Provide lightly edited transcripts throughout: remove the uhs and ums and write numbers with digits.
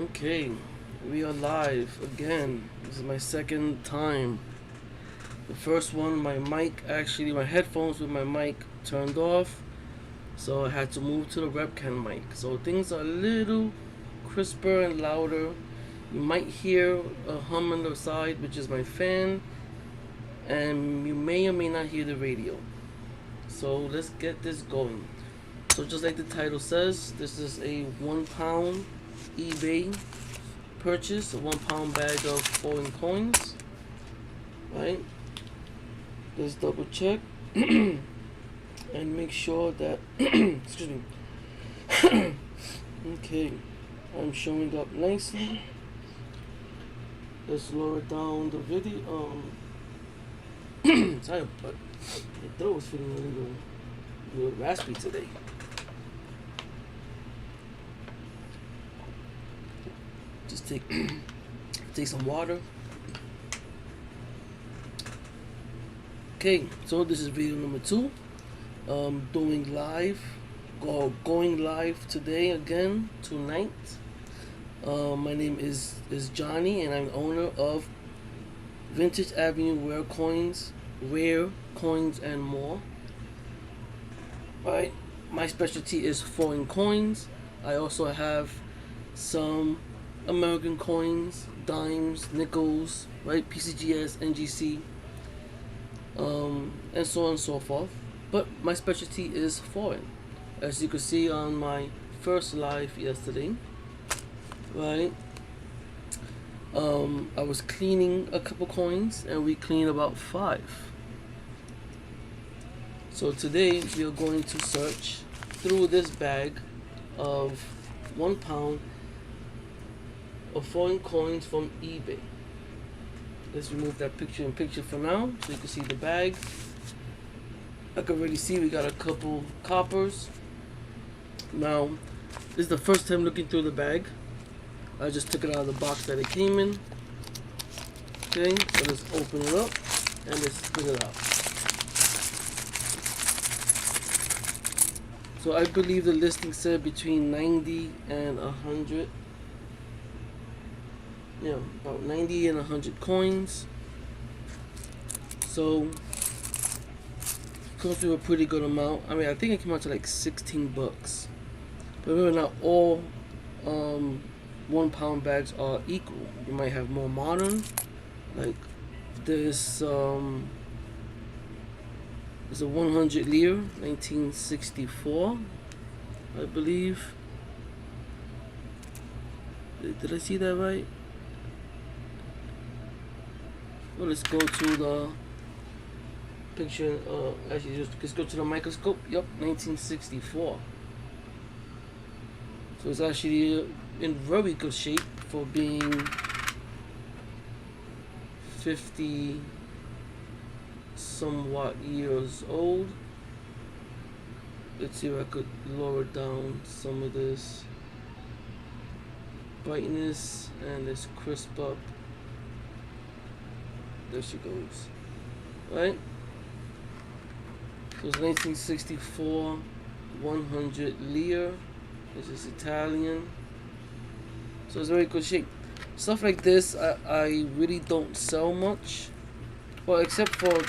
Okay, we are live again. This is my second time. The first one, my headphones with my mic turned off, so I had to move to the webcam mic. So things are a little crisper and louder. You might hear a hum on the side, which is my fan, and you may or may not hear the radio. So let's get this going. So just like the title says, this is a 1 pound eBay purchase, a 1 pound bag of foreign coins. Right? Let's double check and make sure that excuse me. Okay, I'm showing up nicely. Let's lower down the video. Sorry, but my throat was feeling a little raspy today. Just take some water. Okay, so this is video number 2. Going live today again tonight. My name is Johnny, and I'm owner of Vintage Avenue Rare Coins and More. Right, my specialty is foreign coins. I also have some American coins, dimes, nickels, right, PCGS, NGC, and so on and so forth. But my specialty is foreign, as you could see on my first live yesterday. Right, I was cleaning a couple coins, and we cleaned about 5. So today we are going to search through this bag of 1 pound of foreign coins from eBay. Let's remove that picture in picture for now, so you can see the bag. I can already see we got a couple coppers. Now, this is the first time looking through the bag. I just took it out of the box that it came in. Okay, so let's open it up and let's spin it out. So I believe the listing said between 90 and 100. Yeah, about 90 and 100 coins. So comes with a pretty good amount. I mean, I think it came out to like $16. But remember, not all 1 pound bags are equal. You might have more modern, like this. It's a 100 lire, 1964, I believe. Did I see that right? Well, let's go to the picture. Actually, just go to the microscope. Yep, 1964. So it's actually in very good shape for being 50 somewhat years old. Let's see if I could lower down some of this brightness and let's crisp up. There she goes. Right? So it's 1964 100 lire. This is Italian. So it's very good shape. Stuff like this I really don't sell much. Well, except for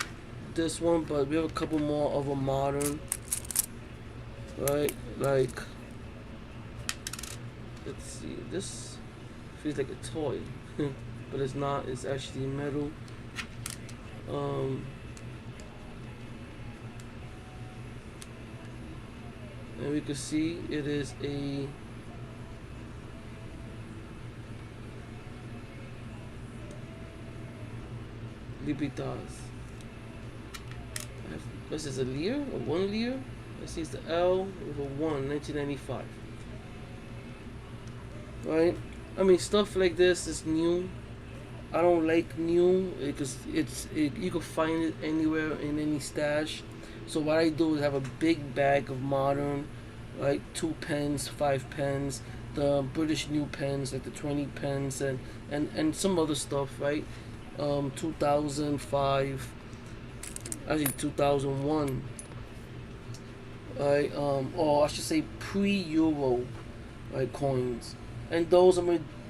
this one, but we have a couple more of a modern. Right? Like, let's see. This feels like a toy. But it's not. It's actually metal. And we can see it is a Libertas. This is a lire, a 1 lire. Let's see, it's the L with a 1, 1995. Right? I mean, stuff like this is new. I don't like new because you can find it anywhere in any stash. So what I do is have a big bag of modern, like 2 pence, 5 pence, the British new pens, like the 20 pence, and some other stuff, right? 2005, actually 2001, right? Or I should say pre-Euro, right, coins, and those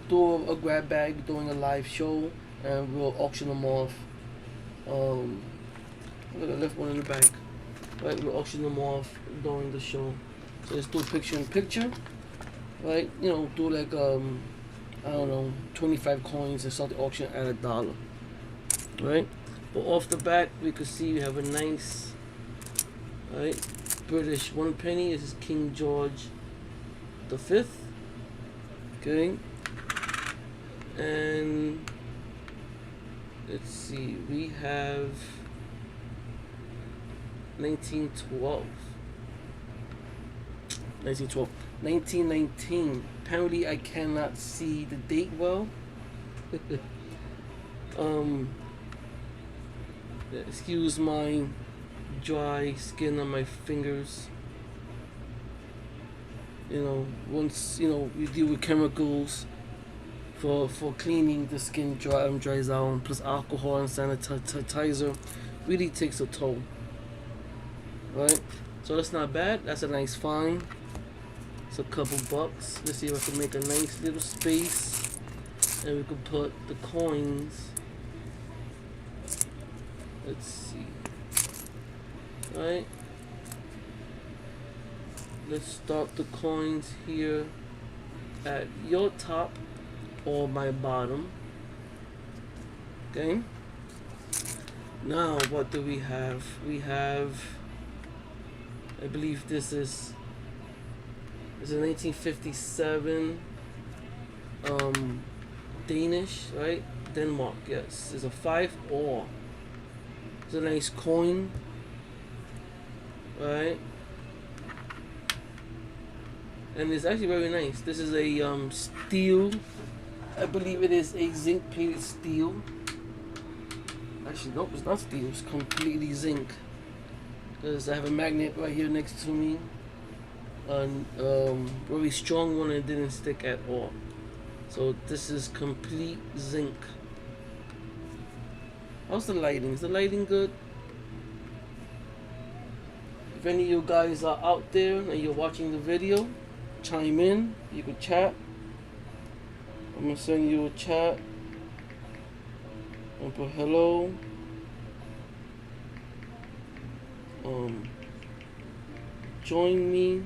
do a grab bag doing a live show, and we'll auction them off. Um, look, I left one in the back. Right, we'll auction them off during the show. So let's do a picture in picture. Right, you know, do like I don't know, 25 coins and start the auction at $1. Right, but off the back we could see we have a nice, right, British 1 penny. This is King George V. Okay, and let's see, we have 1912, 1919. Apparently I cannot see the date well. Excuse my dry skin on my fingers. You know, once you know we deal with chemicals for cleaning, the skin dries out. Plus alcohol and sanitizer really takes a toll. Right? So that's not bad. That's a nice find. It's a couple bucks. Let's see if I can make a nice little space, and we can put the coins. Let's see. Right? Let's start the coins here at your top or my bottom. Okay? Now what do we have? We have, I believe this is a 1957 Danish, right? Denmark, yes. It's a 5 ore. It's a nice coin, right? And it's actually very nice. This is a steel. I believe it is a zinc plated steel. Actually, nope, it's not steel. It's completely zinc. Because I have a magnet right here next to me. A very strong one, and it didn't stick at all. So this is complete zinc. How's the lighting? Is the lighting good? If any of you guys are out there and you're watching the video, chime in. You can chat. I'm gonna send you a chat and put hello. Join me.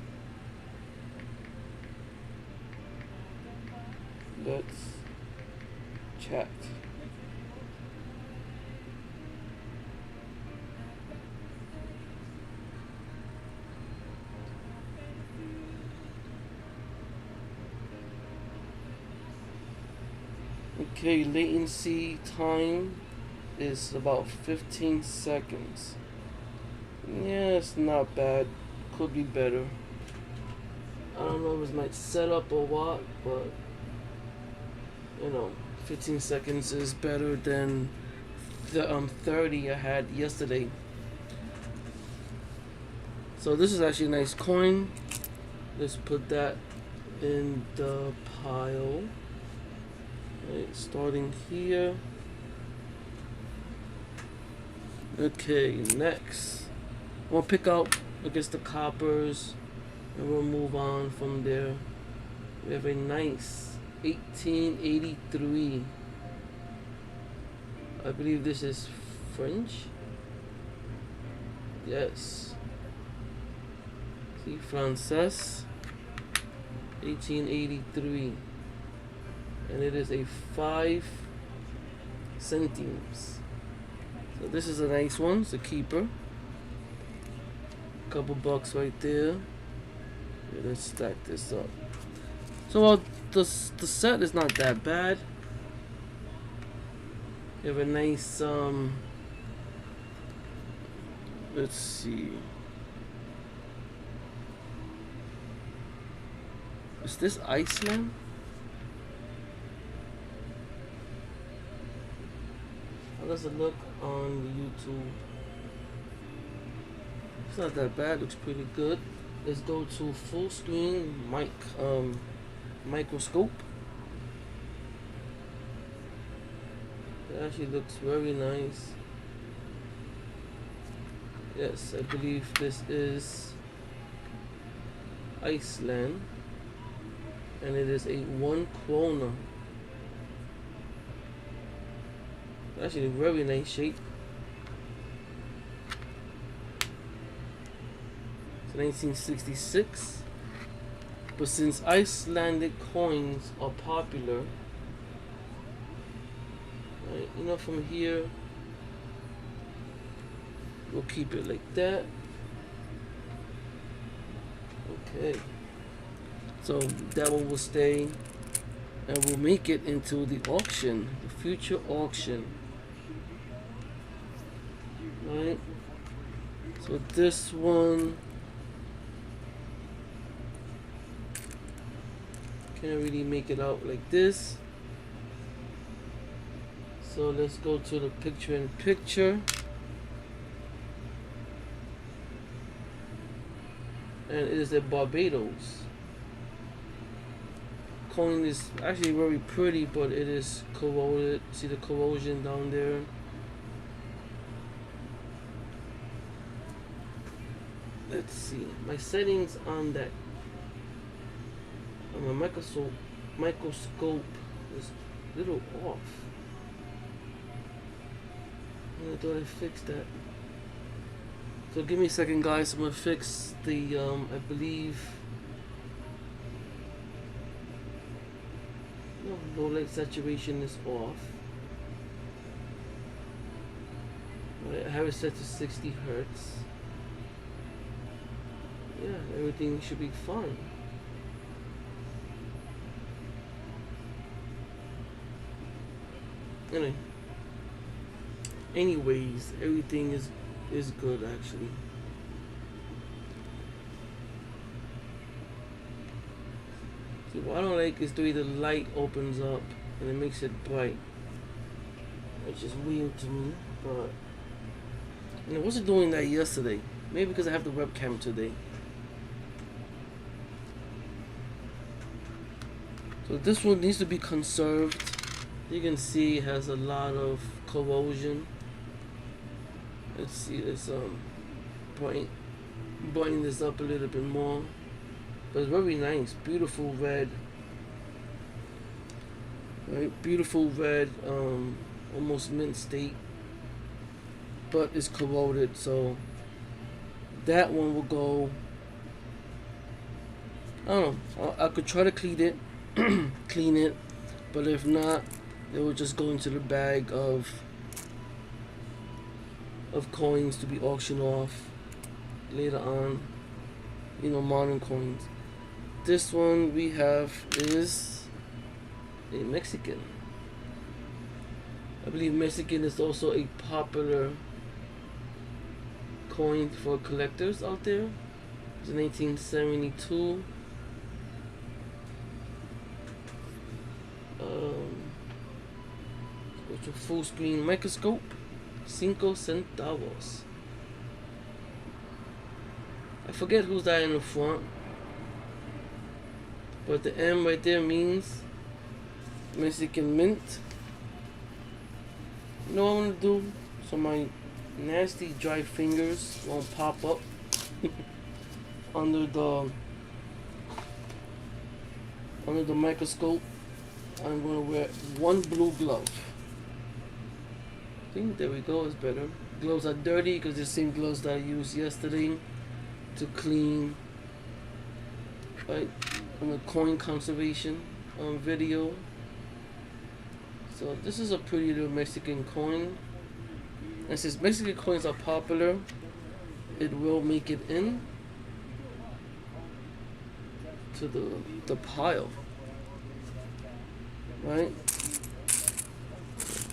Let's chat. Okay, latency time is about 15 seconds. Yeah, it's not bad. Could be better. I don't know if it's my setup or what, but you know, 15 seconds is better than the 30 I had yesterday. So this is actually a nice coin. Let's put that in the pile. Right, starting here. Okay, next we'll pick out against the coppers, and we'll move on from there. We have a nice 1883. I believe this is French. Yes. See, Frances. 1883. And it is a 5 centimes. So this is a nice one. It's a keeper. Couple bucks right there. Yeah, let's stack this up. So the set is not that bad. You have a nice let's see. Is this Iceland? How does it look on the YouTube? It's not that bad. Looks pretty good. Let's go to full screen microscope. It actually looks very nice. Yes, I believe this is Iceland, and it is a 1 krona. Actually, in very nice shape. It's 1966. But since Icelandic coins are popular, right, you know, from here, we'll keep it like that. Okay. So that one will stay, and we'll make it into the auction, the future auction. Right? So this one can't really make it out like this. So let's go to the picture in picture. And it is a Barbados. Coin is actually very pretty, but it is corroded. See the corrosion down there? Let's see. My settings on that, on my microscope is a little off. I thought I fixed that. So give me a second, guys. I'm gonna fix the I believe, no, low light saturation is off. Right, I have it set to 60 hertz. Yeah, everything should be fine. Anyways, everything is good actually. See, what I don't like is the way the light opens up and it makes it bright. It's just weird to me, but I wasn't doing that yesterday. Maybe because I have the webcam today. So this one needs to be conserved. You can see it has a lot of corrosion. Let's see, let's brighten this up a little bit more. But it's very nice, beautiful red. Right, beautiful red, almost mint state. But it's corroded, so that one will go. I don't know. I could try to clean it, but if not, it will just go into the bag of coins to be auctioned off later on. You know, modern coins. This one we have is a Mexican. I believe Mexican is also a popular coin for collectors out there. It's 1972. With a full screen microscope, 5 centavos. I forget who's that in the front, but the M right there means Mexican mint. You know what I'm gonna do? So my nasty dry fingers won't pop up under the microscope. I'm gonna wear one blue glove. I think there we go, it's better. Gloves are dirty because the same gloves that I used yesterday to clean, right, on the coin conservation video. So this is a pretty little Mexican coin. And since Mexican coins are popular, it will make it in to the pile. Right?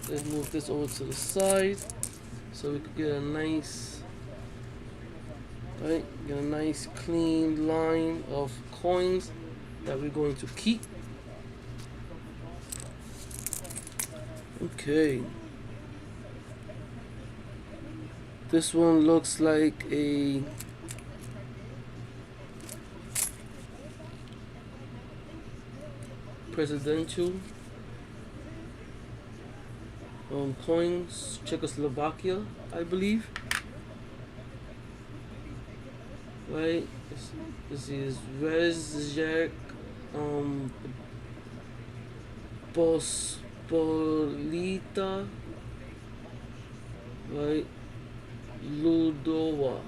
Let's move this over to the side so we could get a nice, right? Get a nice clean line of coins that we're going to keep. Okay. This one looks like a presidential coins, Czechoslovakia, I believe. Right? This is Rezjak Pospolita right? Ludowa.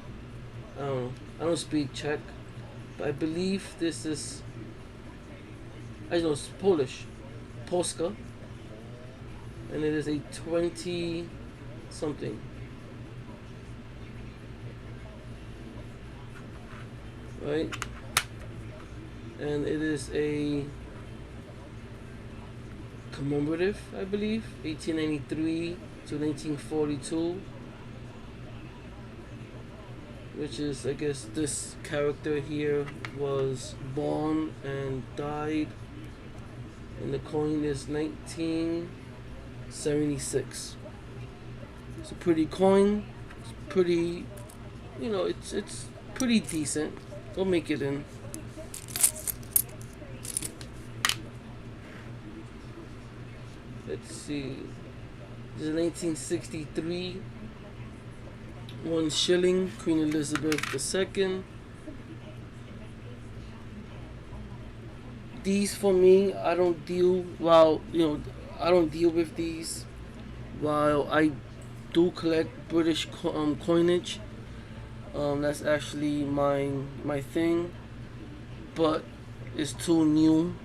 I don't know. I don't speak Czech, but I believe this is. I know it's Polish. Polska, and it is a 20 something. Right? And it is a commemorative, I believe, 1893 to 1942, which is, I guess, this character here was born and died, and the coin is 1976. It's a pretty coin. It's pretty, it's pretty decent. We'll make it in. Let's see. This is 1963. 1 shilling, Queen Elizabeth II. These for me, I don't deal I don't deal with these. While I do collect British coinage, that's actually my thing. But it's too new,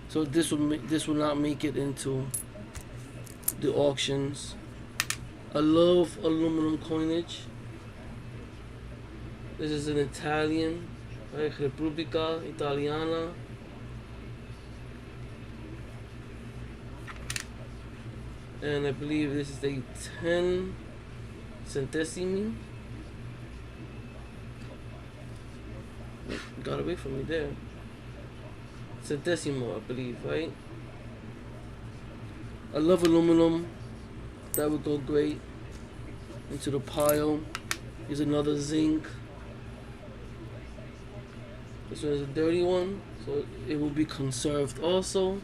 so this will not make it into the auctions. I love aluminum coinage. This is an Italian, right? Repubblica Italiana. And I believe this is a 10 centesimi. Got away from me there. Centesimo, I believe, right? I love aluminum. That would go great into the pile. Here's another zinc. This one is a dirty one, so it will be conserved also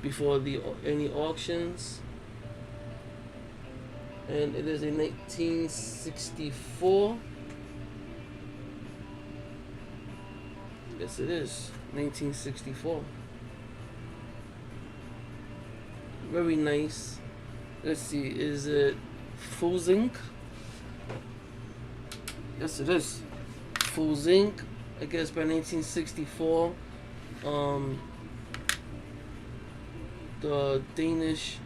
before any auctions. And it is a 1964. Yes, it is 1964. Very nice. Let's see, is it full zinc? Yes, it is full zinc. I guess by 1964, the Danish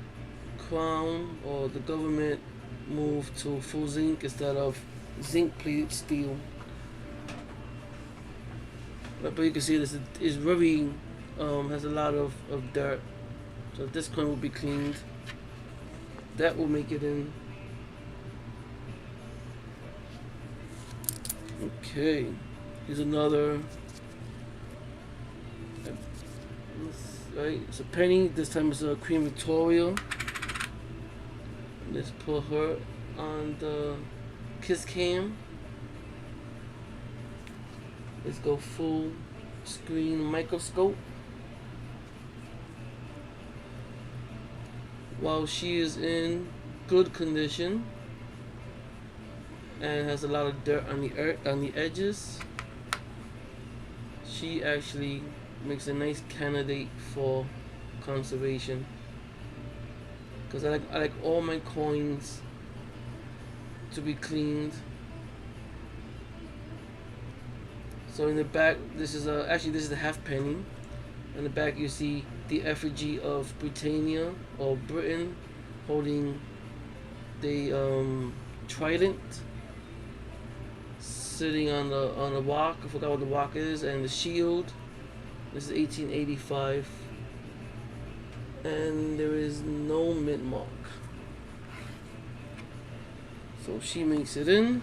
crown or the government moved to full zinc instead of zinc plated steel. But you can see this is very has a lot of dirt, so this coin will be cleaned. That will make it in. Okay, here's another. Right, it's a penny. This time it's a Queen Victoria. Let's put her on the kiss cam. Let's go full screen microscope. While she is in good condition and has a lot of dirt on the edges, she actually makes a nice candidate for conservation. Because I like all my coins to be cleaned. So in the back, this is the half penny. In the back, you see the effigy of Britannia or Britain holding the trident, sitting on the rock. I forgot what the rock is, and the shield. This is 1885, and there is no mint mark. So she makes it in.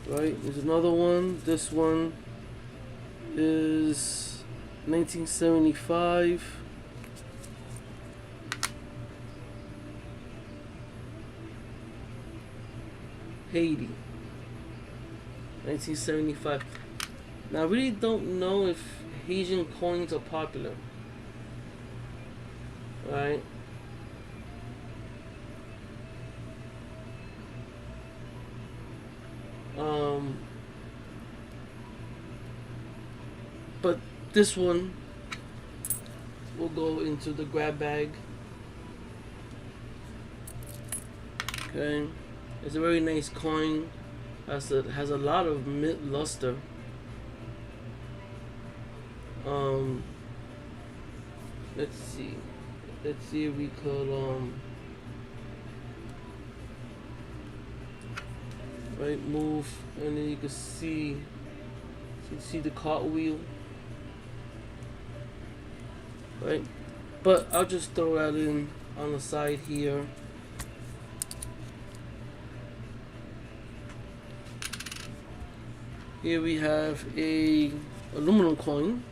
Right, there's another one. This one is 1975. Haiti. 1975. Now I really don't know if Haitian coins are popular. Right? but this one will go into the grab bag. Okay, it's a very nice coin. Has a lot of luster. Let's see. Let's see if we could right, move, and then you can see the cartwheel, right? But I'll just throw that in on the side here. Here we have a aluminum coin.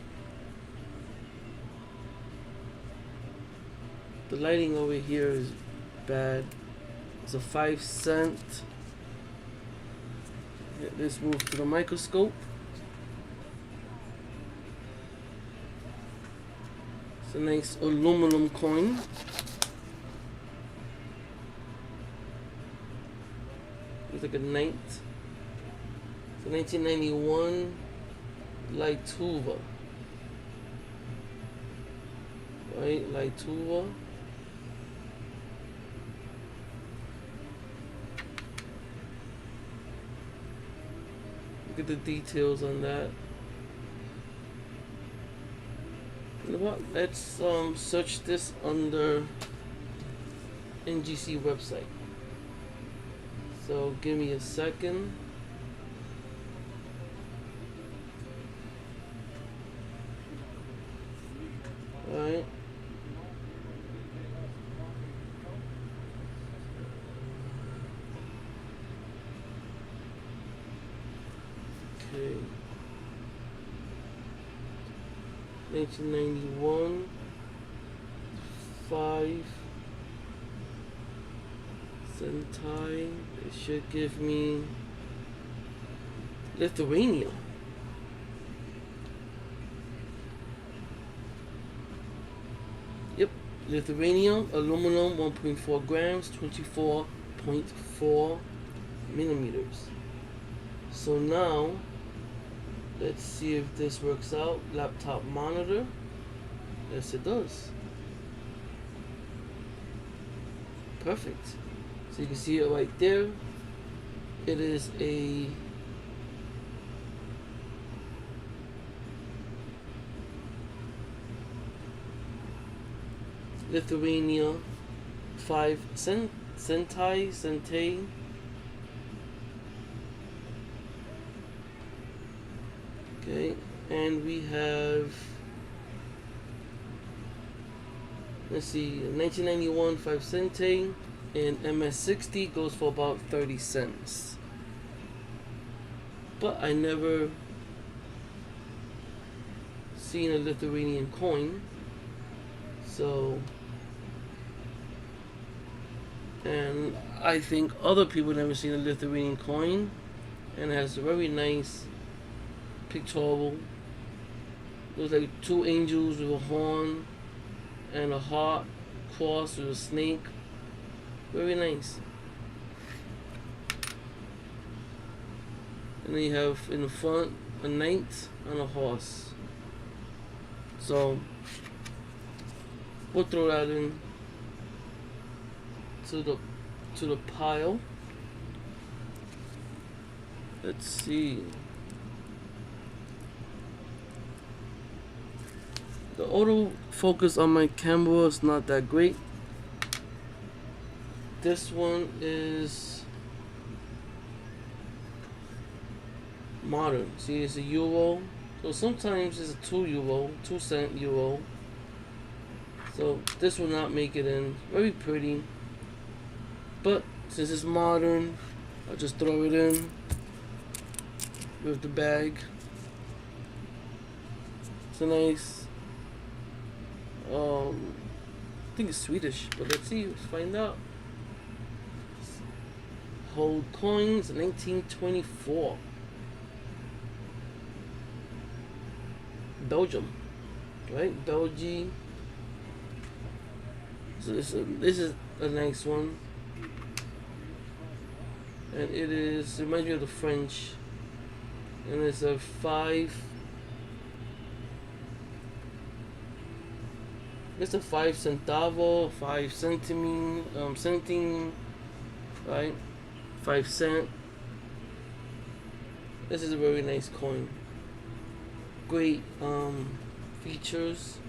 The lighting over here is bad. It's a 5 cent. Let's move to the microscope. It's a nice aluminum coin. It's like a knight. It's a 1991 Lituva. Right, Lituva. Look at the details on that. You know what? Let's search this under NGC website. So give me a second. Alright. Okay. 1991 5 Sentai. It should give me Lithuania. Yep, Lithuania, aluminum, 1.4 grams, 24.4 millimeters. So now, let's see if this works out. Laptop monitor. Yes, it does. Perfect. So you can see it right there. It is a Lithuania 5 Sentai. Okay, and we have, let's see, 1991 5 Sentai, and MS60 goes for about 30 cents. But I never seen a Lithuanian coin, so, and I think other people never seen a Lithuanian coin, and it has a very nice pictorial. Looks like two angels with a horn and a heart crossed with a snake. Very nice. And then you have in the front a knight and a horse. So we'll throw that in to the pile. Let's see. The auto focus on my camera is not that great. This one is modern. See, it's a euro. So sometimes it's a 2 euro, 2 cent euro. So this will not make it in. Very pretty. But since it's modern, I'll just throw it in with the bag. It's a nice, I think it's Swedish, but let's see, let's find out. Hold coins, 1924. Belgium, right? Belgium. So this is a nice one, and it reminds me of the French, and it's a 5 It's a 5 centavo, 5 centime, right? 5 cent. This is a very nice coin. Great features,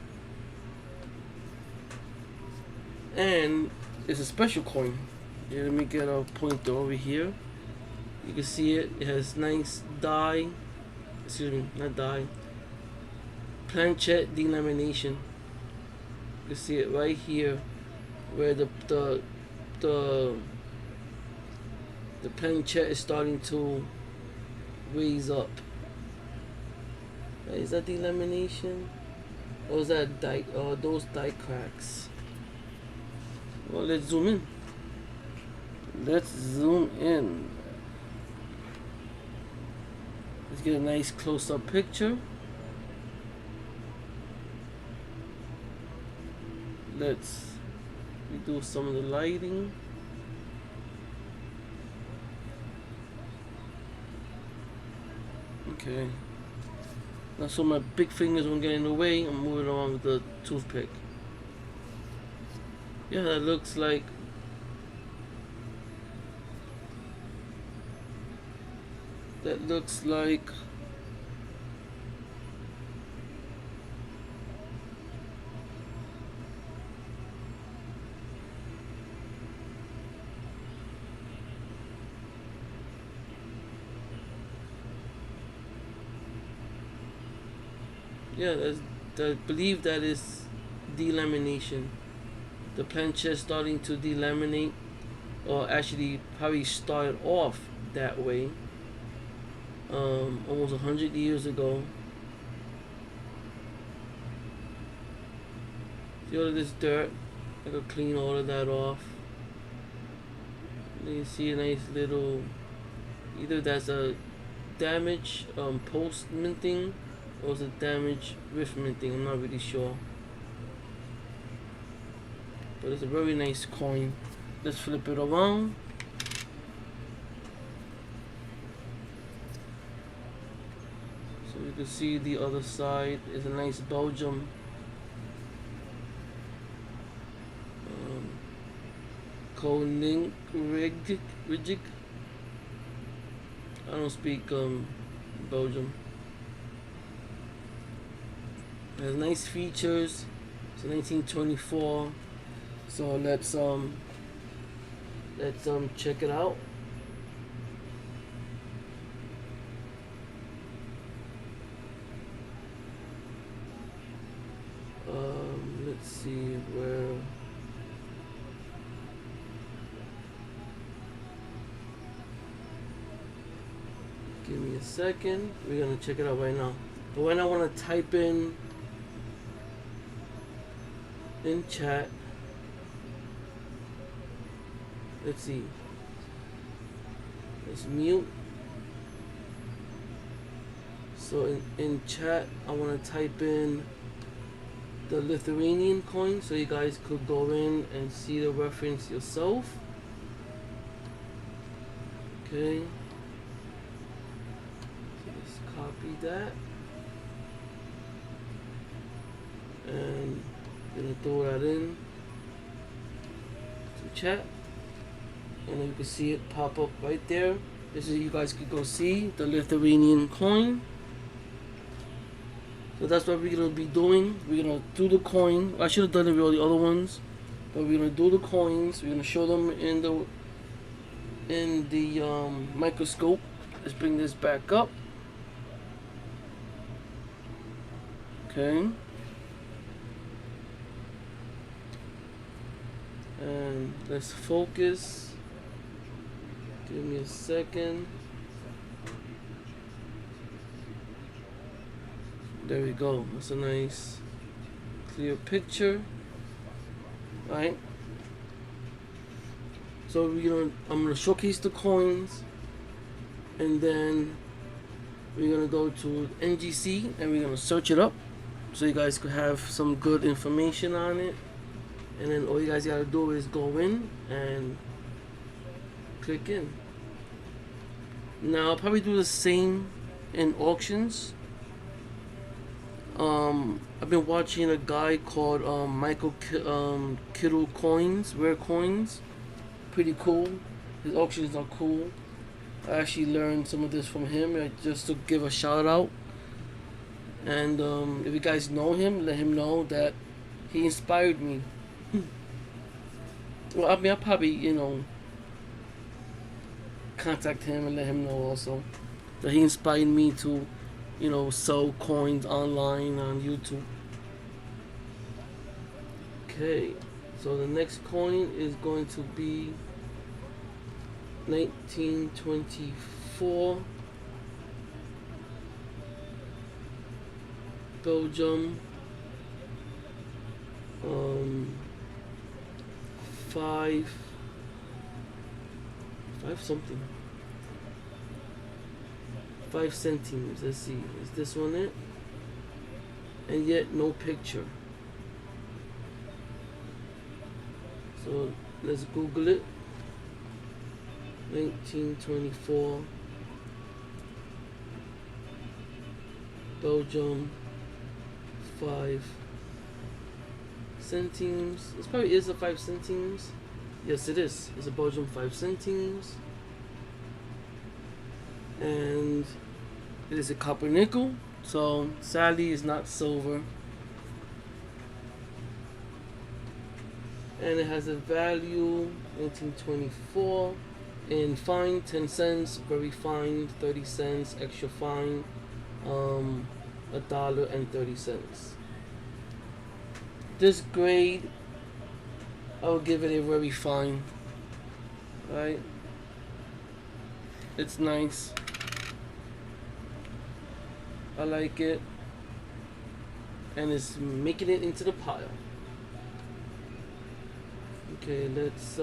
and it's a special coin. Yeah, let me get a pointer over here. You can see it. It has nice die. Excuse me, not die. Planchette delamination. You can see it right here, where the planchette is starting to raise up. Is that delamination, or is that die? Those die cracks. Well, let's zoom in. Let's zoom in. Let's get a nice close-up picture. Let's redo some of the lighting. Okay. Now, so my big fingers won't get in the way. I'm moving along with the toothpick. Yeah, that looks like. That looks like. Yeah, I believe that is delamination. The planchette starting to delaminate, or actually probably started off that way almost 100 years ago. See all of this dirt? I could clean all of that off. And you see a nice little, either that's a damage post minting, or it's a damage with minting. I'm not really sure, but it's a very nice coin. Let's flip it around. So you can see the other side is a nice Belgium Koning Rijik. I don't speak Belgium. It has nice features. It's a 1924. So let's check it out. Let's see where. Give me a second. We're gonna check it out right now. But when I want to type in chat, let's see. Let's mute. So in chat, I want to type in the Lithuanian coin, so you guys could go in and see the reference yourself. Okay. So let's copy that. And I'm gonna throw that in to chat. And then you can see it pop up right there. This is, you guys could go see the Lithuanian coin. So that's what we're gonna be doing. We're gonna do the coin. I should have done it with all the other ones, but we're gonna do the coins. We're gonna show them in the microscope. Let's bring this back up. Okay. And let's focus. Give me a second. There we go. That's a nice clear picture. Right? So I'm gonna showcase the coins, and then we're gonna go to NGC and we're gonna search it up so you guys could have some good information on it. And then all you guys gotta do is go in and click in. Now I'll probably do the same in auctions. I've been watching a guy called Kittle Coins, Rare Coins. Pretty cool. His auctions are cool. I actually learned some of this from him, just to give a shout out. And if you guys know him, let him know that he inspired me. Well, I mean, I'll probably, contact him and let him know also that he inspired me to, sell coins online on YouTube. Okay, so the next coin is going to be 1924 Belgium, five something, 5 centimeters. Let's see, is this one it? And yet no picture. So let's Google it. 1924 Belgium, 5 centimes. This probably is a 5 centimes. Yes, it is. It's a Belgium 5 centimes. And it is a copper nickel. So sadly it's not silver. And it has a value 1924 in fine 10 cents, very fine 30 cents, extra fine $1.30. This grade, I will give it a very fine. Right? It's nice. I like it. And it's making it into the pile. Okay, let's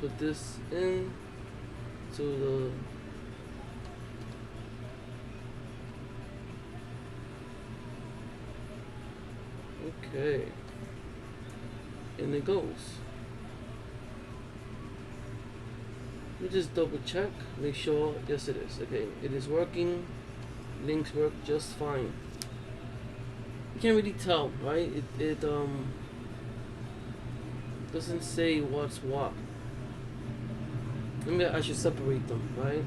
put this in to the okay, and it goes. Let me just double check, make sure. Yes, it is. Okay, it is working. Links work just fine. You can't really tell, right? It doesn't say what's what. Maybe I should separate them, right?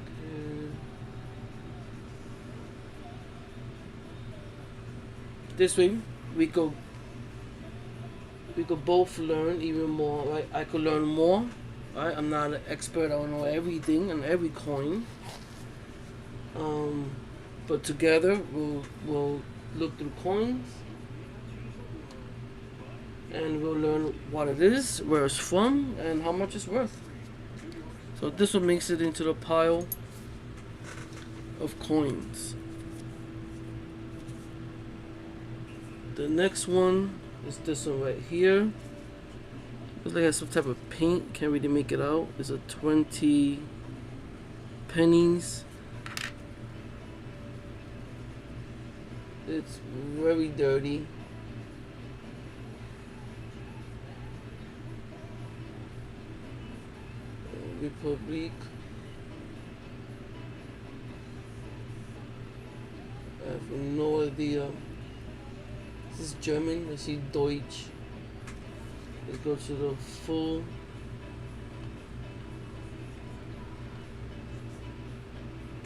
Okay. This way we could both learn even more, right? I could learn more, right? I'm not an expert. I don't know everything and every coin. But together we'll look through coins and we'll learn what it is, where it's from, and how much it's worth. So this one makes it into the pile of coins. The next one is this one right here. Looks like it has some type of paint. Can't really make it out. It's a 20 pennies. It's very dirty. Republic. I have no idea. This is German. I see Deutsch. Let's go to the full.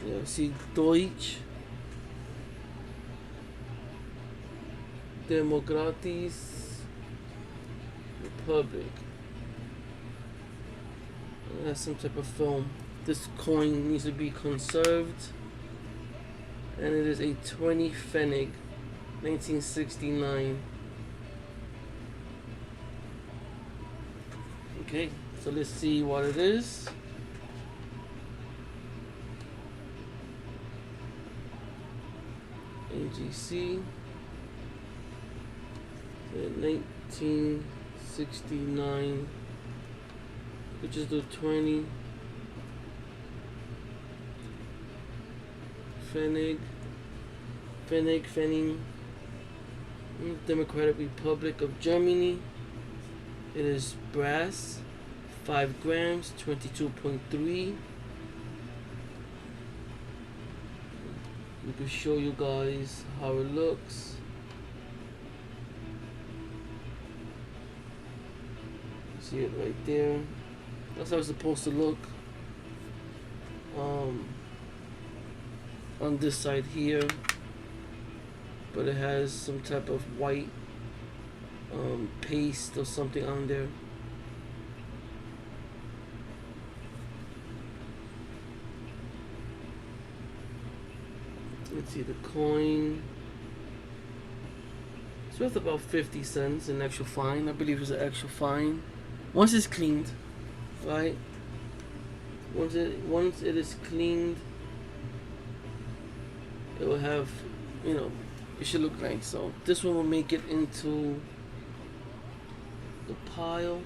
Yeah, I see Deutsch. Demokratis Republic. It has some type of film. This coin needs to be conserved. And it is a 20 Pfennig, 1969. Okay, so let's see what it is. AGC. 1969, which is the 20 Pfennig, Democratic Republic of Germany. It is brass, 5 grams, 22.3. We can show you guys how it looks. See it right there. That's how it's supposed to look. On this side here, but it has some type of white paste or something on there. Let's see the coin. It's worth about 50 cents, an actual fine. I believe it's an actual fine. Once it's cleaned, right? Once it is cleaned, it will have, you know, it should look nice. So this one will make it into the pile.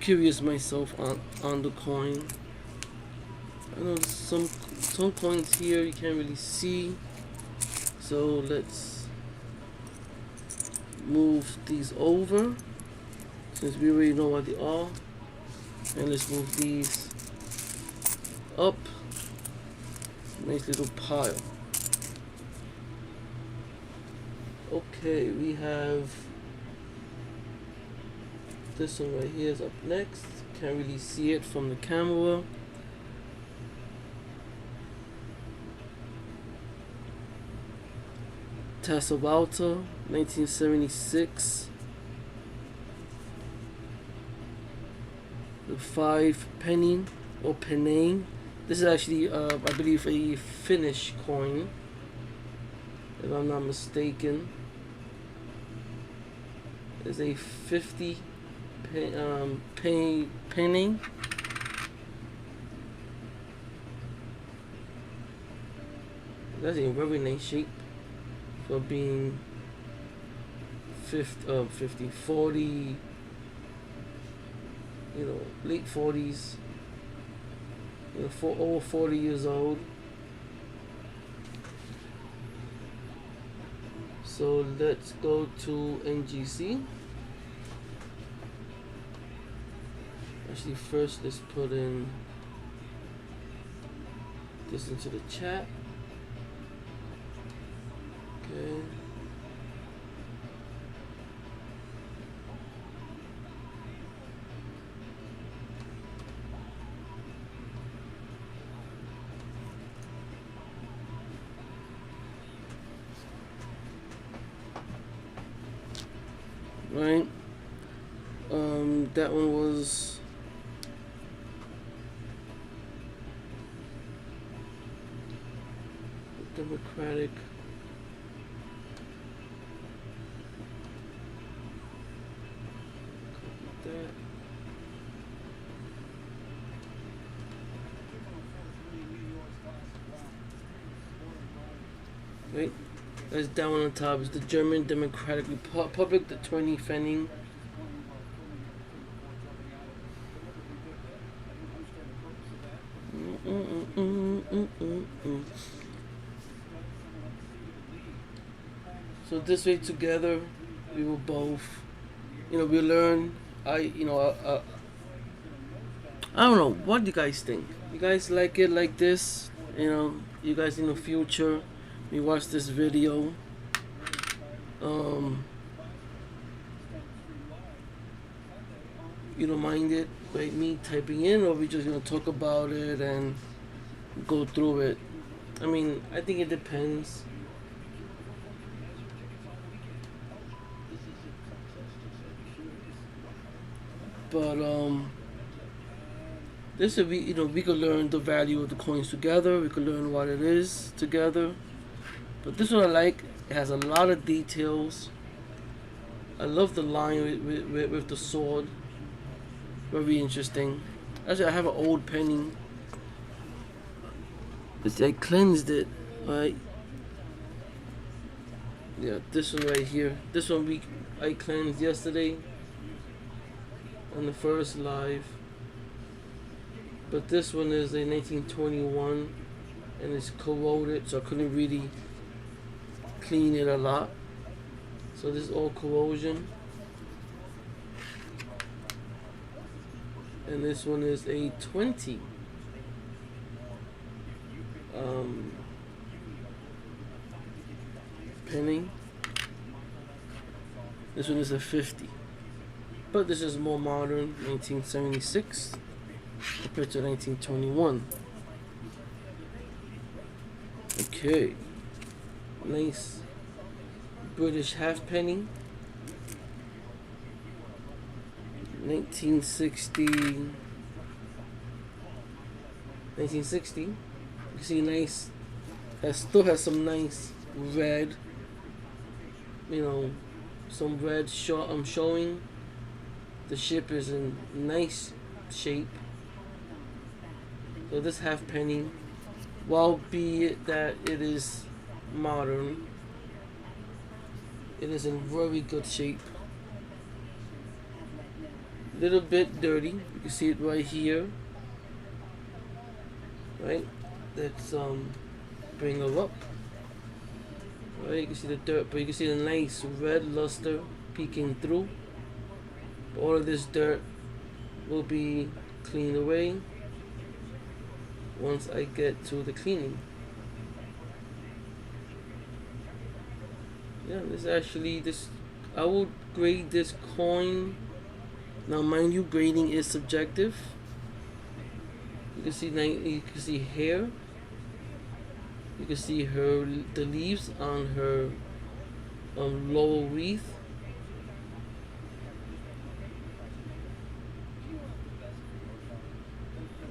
Curious myself on the coin. I know some coins here you can't really see, so let's move these over since we already know what they are, and let's move these up. Nice little pile. Okay, we have this one right here is up next. Can't really see it from the camera. Tasselwalter, 1976. The 5 penny or penny. This is actually, I believe, a Finnish coin, if I'm not mistaken. It's a 50 penny. That's in very nice shape for being 50, 40, you know, late 40s. You know, over 40 years old. So let's go to NGC. Actually, first let's put in this into the chat. Okay. Right. That one was Democratic. Copy that. Right. That's down on the top is the German Democratic Republic, the 20 Pfennig. So this way together, we will both, you know, we learn. I don't know. What do you guys think? You guys like it like this? You know, you guys in the future, we watch this video. You don't mind it, right? Me typing in, or we just gonna talk about it and go through it? I mean, I think it depends. But this would be, you know, we could learn the value of the coins together. We could learn what it is together. But this one I like. It has a lot of details. I love the line with the sword. Very interesting. Actually, I have an old penny. I cleansed it, right? Yeah, this one right here. This one I cleansed yesterday on the first live. But this one is a 1921 and it's corroded, so I couldn't really clean it a lot. So this is all corrosion. And this one is a 20. Penny. This one is a 50. But this is more modern, 1976 compared to 1921. Okay. Nice British halfpenny. 1960. You can see nice. That still has some nice red. You know, some red showing. The ship is in nice shape. So this halfpenny, while be it that it is modern, it is in very good shape. Little bit dirty. You can see it right here. Right? Let's bring her up. Right, you can see the dirt, but you can see the nice red luster peeking through. All of this dirt will be cleaned away once I get to the cleaning. Yeah, I would grade this coin. Now, mind you, grading is subjective. You can see hair. You can see the leaves on her lower wreath.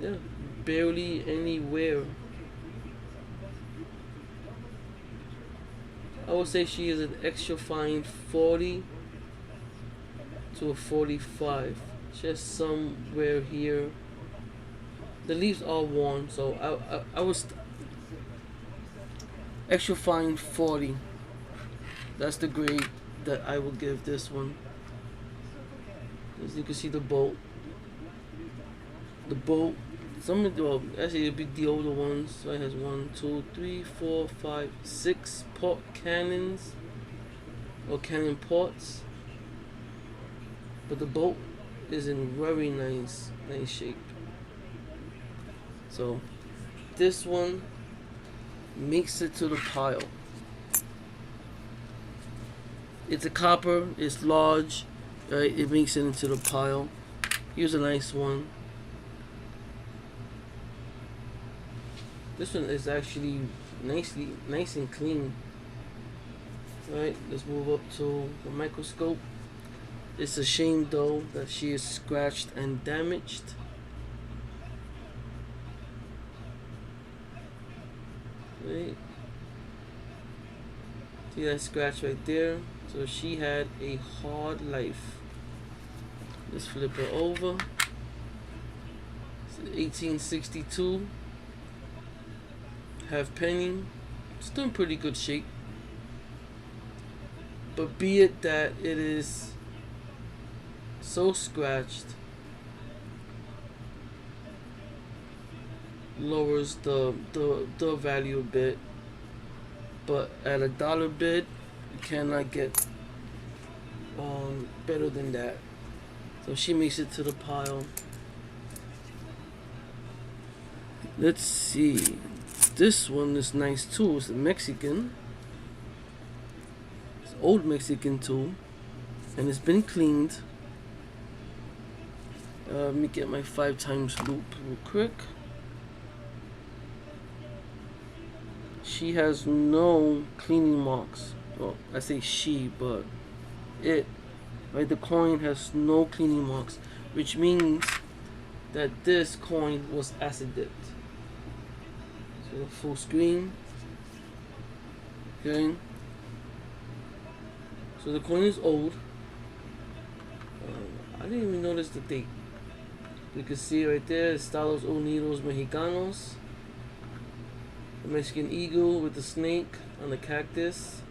Yeah, barely any wear. I would say she is an extra fine 40 to a 45. Just somewhere here. The leaves are worn, so I was extra fine 40. That's the grade that I will give this one. As you can see, the bolt. Actually it'll be the older ones. So it has 1, 2, 3, 4, 5, 6 port cannons or cannon ports. But the boat is in very nice shape. So this one makes it to the pile. It's a copper, it's large, right? It makes it into the pile. Here's a nice one. This one is actually nice and clean. Right, let's move up to the microscope. It's a shame though that she is scratched and damaged. Right. See that scratch right there? So she had a hard life. Let's flip her over. It's 1862. Halfpenny. Still in pretty good shape. But be it that it is so scratched, lowers the value a bit. But at a dollar bid, you cannot get better than that. So she makes it to the pile. Let's see. This one is nice too. It's a Mexican. It's old Mexican too. And it's been cleaned. Let me get my 5 times loop real quick. She has no cleaning marks. Well, I say she, but it. Right, the coin has no cleaning marks, which means that this coin was acid dipped. So full screen. Okay. So the coin is old. I didn't even notice the date. You can see right there, Estados Unidos Mexicanos. The Mexican eagle with the snake on the cactus.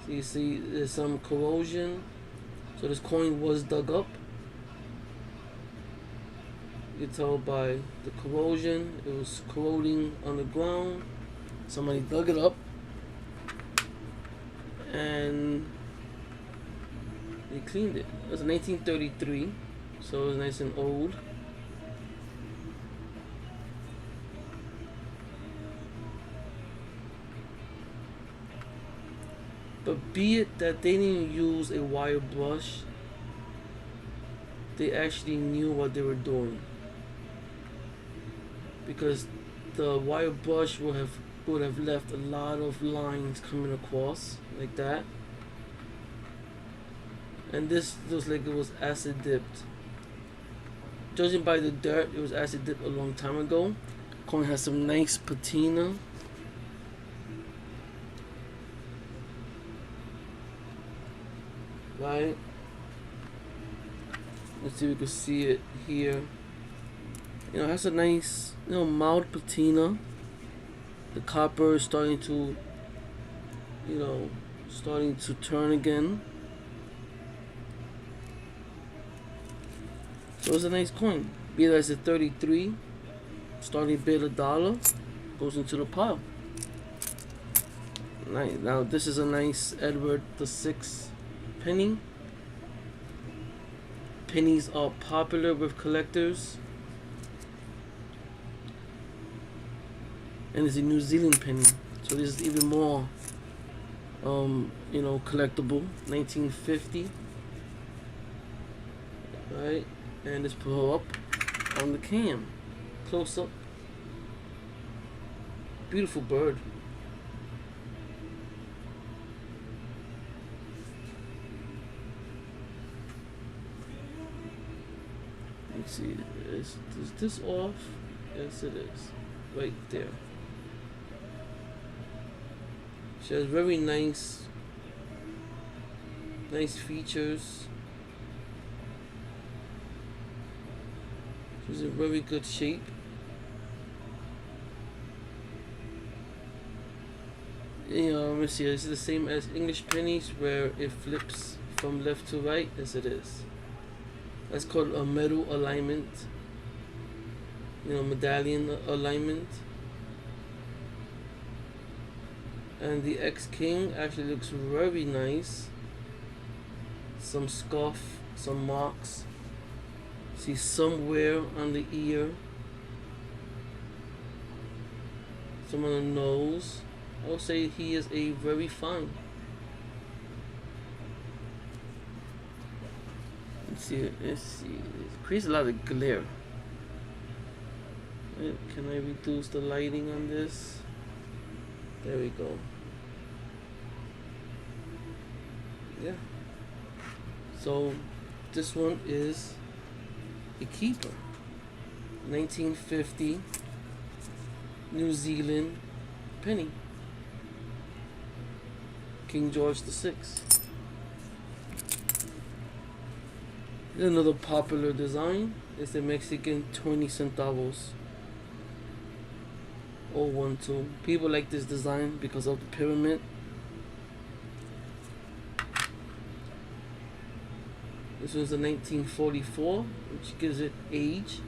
So you see there's some corrosion. So this coin was dug up. You can tell by the corrosion. It was corroding on the ground. Somebody dug it up. And they cleaned it. It was 1933. So it was nice and old. But be it that they didn't use a wire brush, they actually knew what they were doing, because the wire brush would have left a lot of lines coming across like that, and this looks like it was acid dipped. Judging by the dirt, it was acid dipped a long time ago. Coin has some nice patina. Right? Let's see if we can see it here. You know, it has a nice, mild patina. The copper is starting to, turn again. So it's a nice coin. Be that as a 33, starting bid $1, goes into the pile. Nice. Now this is a nice Edward VI penny. Pennies are popular with collectors. And it's a New Zealand penny. So this is even more collectible. 1950. Right? And let's put her up on the cam. Close up. Beautiful bird. Let's see. Is this off? Yes, it is. Right there. She has very nice features. She's in very good shape. Let me see. This is the same as English pennies, where it flips from left to right. Yes, it is. That's called a medal alignment. Medallion alignment. And the ex-king actually looks very nice. Some scuff, some marks. See some wear on the ear, some on the nose. I would say he is a very fine. Let's see. It creates a lot of glare. Can I reduce the lighting on this? There we go. Yeah. So this one is a keeper. 1950 New Zealand penny. King George VI. Another popular design is the Mexican 20 centavos. 012. People like this design because of the pyramid. This was a 1944, which gives it age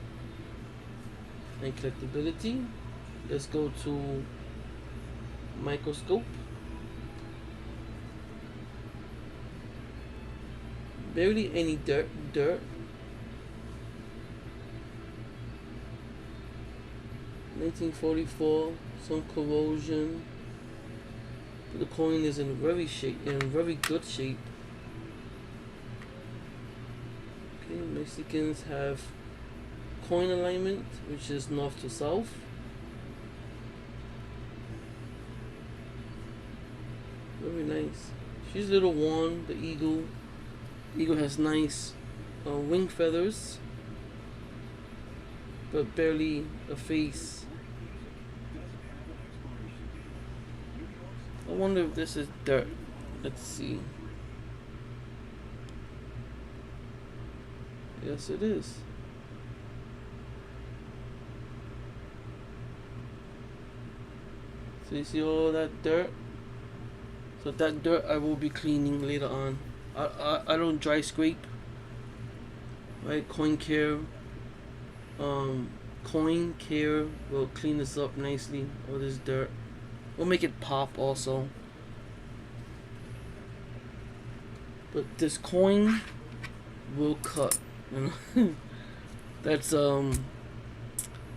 and collectability. Let's go to microscope. Barely any dirt. 1944, some corrosion. But the coin is in very good shape. Okay, Mexicans have coin alignment, which is north to south. Very nice. She's a little worn. The eagle. Eagle has nice wing feathers, but barely a face. I wonder if this is dirt. Let's see. Yes, it is. So you see all that dirt? So that dirt I will be cleaning later on. I don't dry scrape. Right? Coin Care will clean this up nicely. All this dirt. We'll make it pop also. But this coin will cut. You know? That's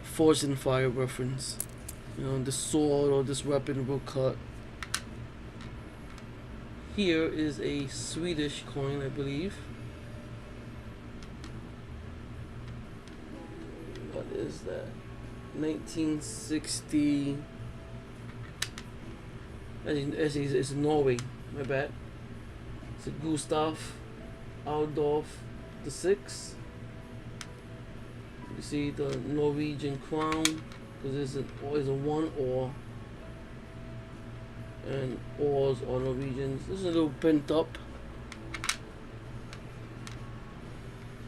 Forged in Fire reference. The sword or this weapon will cut. here is a Swedish coin, I believe. What is that? 1960. It's Norway. My bad. It's a Gustav Adolf the Sixth. You see the Norwegian crown, because there's a one oar, and oars are Norwegians. This is a little bent up.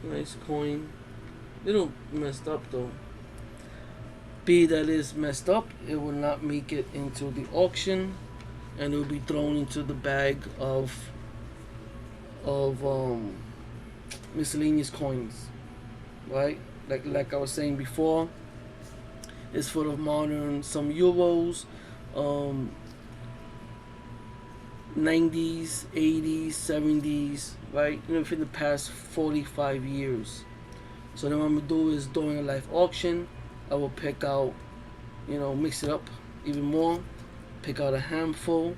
Nice coin. Little messed up though. Be that is messed up, it will not make it into the auction, and it will be thrown into the bag of miscellaneous coins, right? Like I was saying before, it's full of modern, some euros, 90s, 80s, 70s, right? You know, within the past 45 years. So then what I'm gonna do is, during a live auction, I will pick out, mix it up even more, pick out a handful,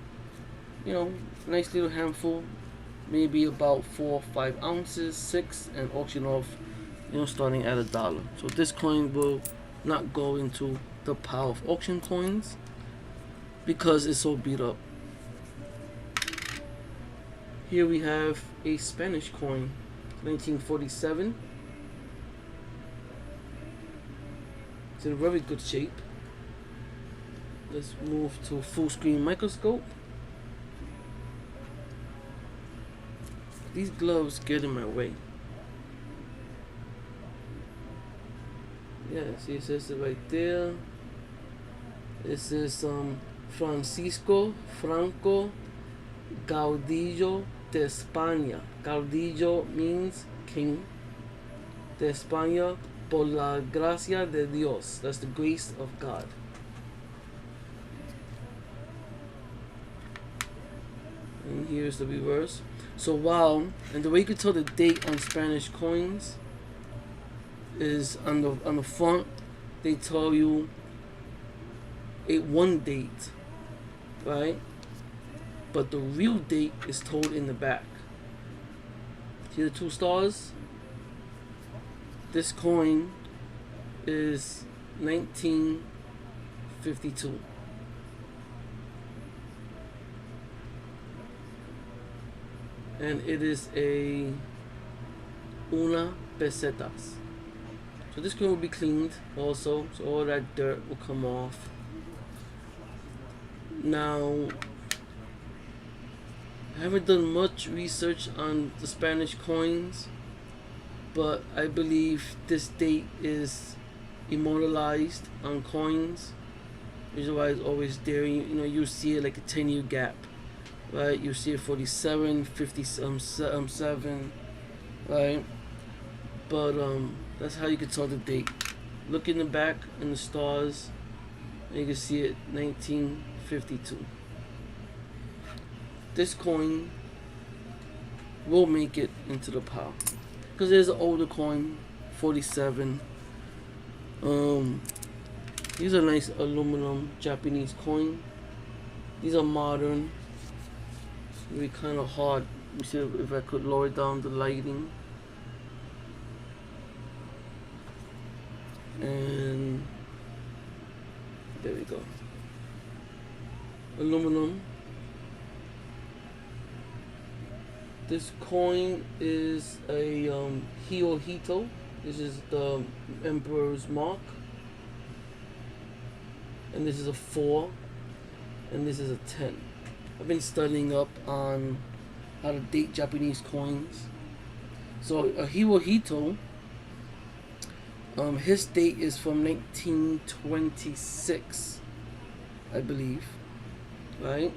nice little handful, maybe about 4 or 5 ounces, 6, and auction off, starting at $1. So this coin will not go into the pile of auction coins because it's so beat up. Here we have a Spanish coin, 1947. It's in very good shape. Let's move to full screen microscope. These gloves get in my way. Yeah, see, it says it right there. It says Francisco Franco Caudillo de España. Caudillo means king. De España, por la gracia de Dios. That's the grace of God. And here's the reverse. So wow, and the way you can tell the date on Spanish coins is on the front, they tell you one date, right? But the real date is told in the back. See the 2 stars? This coin is 1952. And it is a una pesetas. So this coin will be cleaned also, so all that dirt will come off. Now, I haven't done much research on the Spanish coins, but I believe this date is immortalized on coins, which is why it's always there. You see it like a 10-year gap, right? You see it 47, 57, right? But that's how you can tell the date. Look in the back in the stars, and you can see it 1952. This coin will make it into the pile because there's an older coin, 47. These are nice aluminum Japanese coin. These are modern. Really kind of hard. Let me see if I could lower down the lighting. And there we go. Aluminum. This coin is a Hirohito. This is the Emperor's mark. And this is a 4. And this is a 10. I've been studying up on how to date Japanese coins. So a Hirohito, his date is from 1926, I believe, right?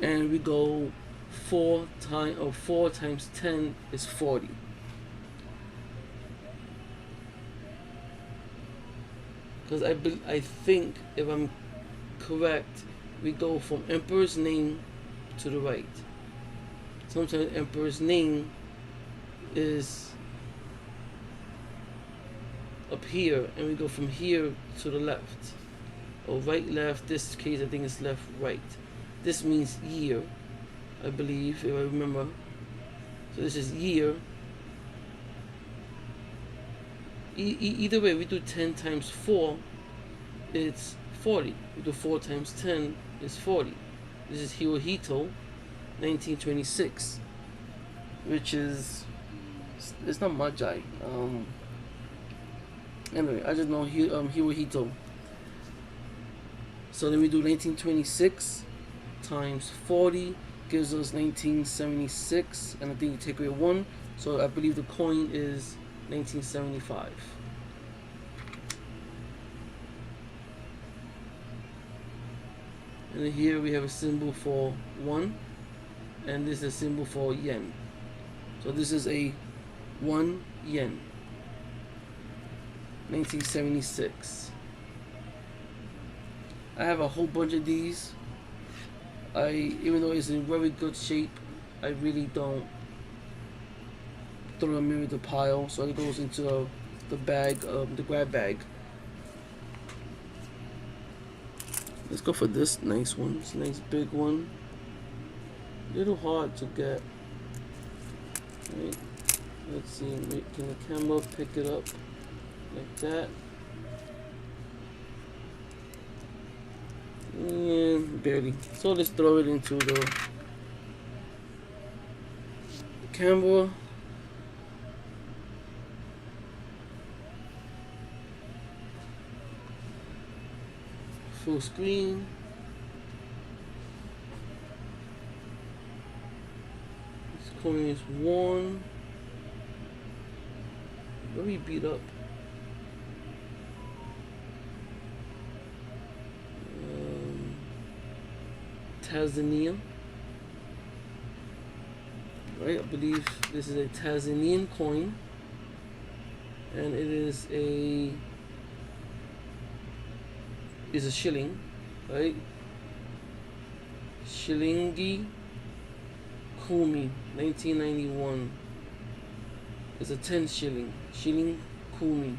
And we go 4 times 10 is 40. Because I think, if I'm correct, we go from Emperor's name to the right. Sometimes Emperor's name is up here, and we go from here to the left, or right, left. This case I think it's left, right. This means year, I believe, if I remember. So this is year. Either way, we do 10 times 4, it's 40. We do 4 times 10, it's 40. This is Hirohito, 1926, which is, it's not Magi. Anyway, I just know Hirohito. So then we do 1926 times 40 gives us 1976, and I think you take away 1, so I believe the coin is 1975. And then here we have a symbol for 1, and this is a symbol for yen. So this is a 1 yen, 1976. I have a whole bunch of these. Even though it's in very good shape, I really don't throw them in the pile, so it goes into the bag, the grab bag. Let's go for this nice one. It's a nice big one. A little hard to get. Right. Let's see. Can the camera pick it up like that? And barely. So let's throw it into the camera. Full screen. This coin is worn. Very beat up. Tanzania. Right, I believe this is a Tanzanian coin, and it is a shilling, right? Shilingi Kumi, 1991. It's a 10 shilling. Shilling Kumi.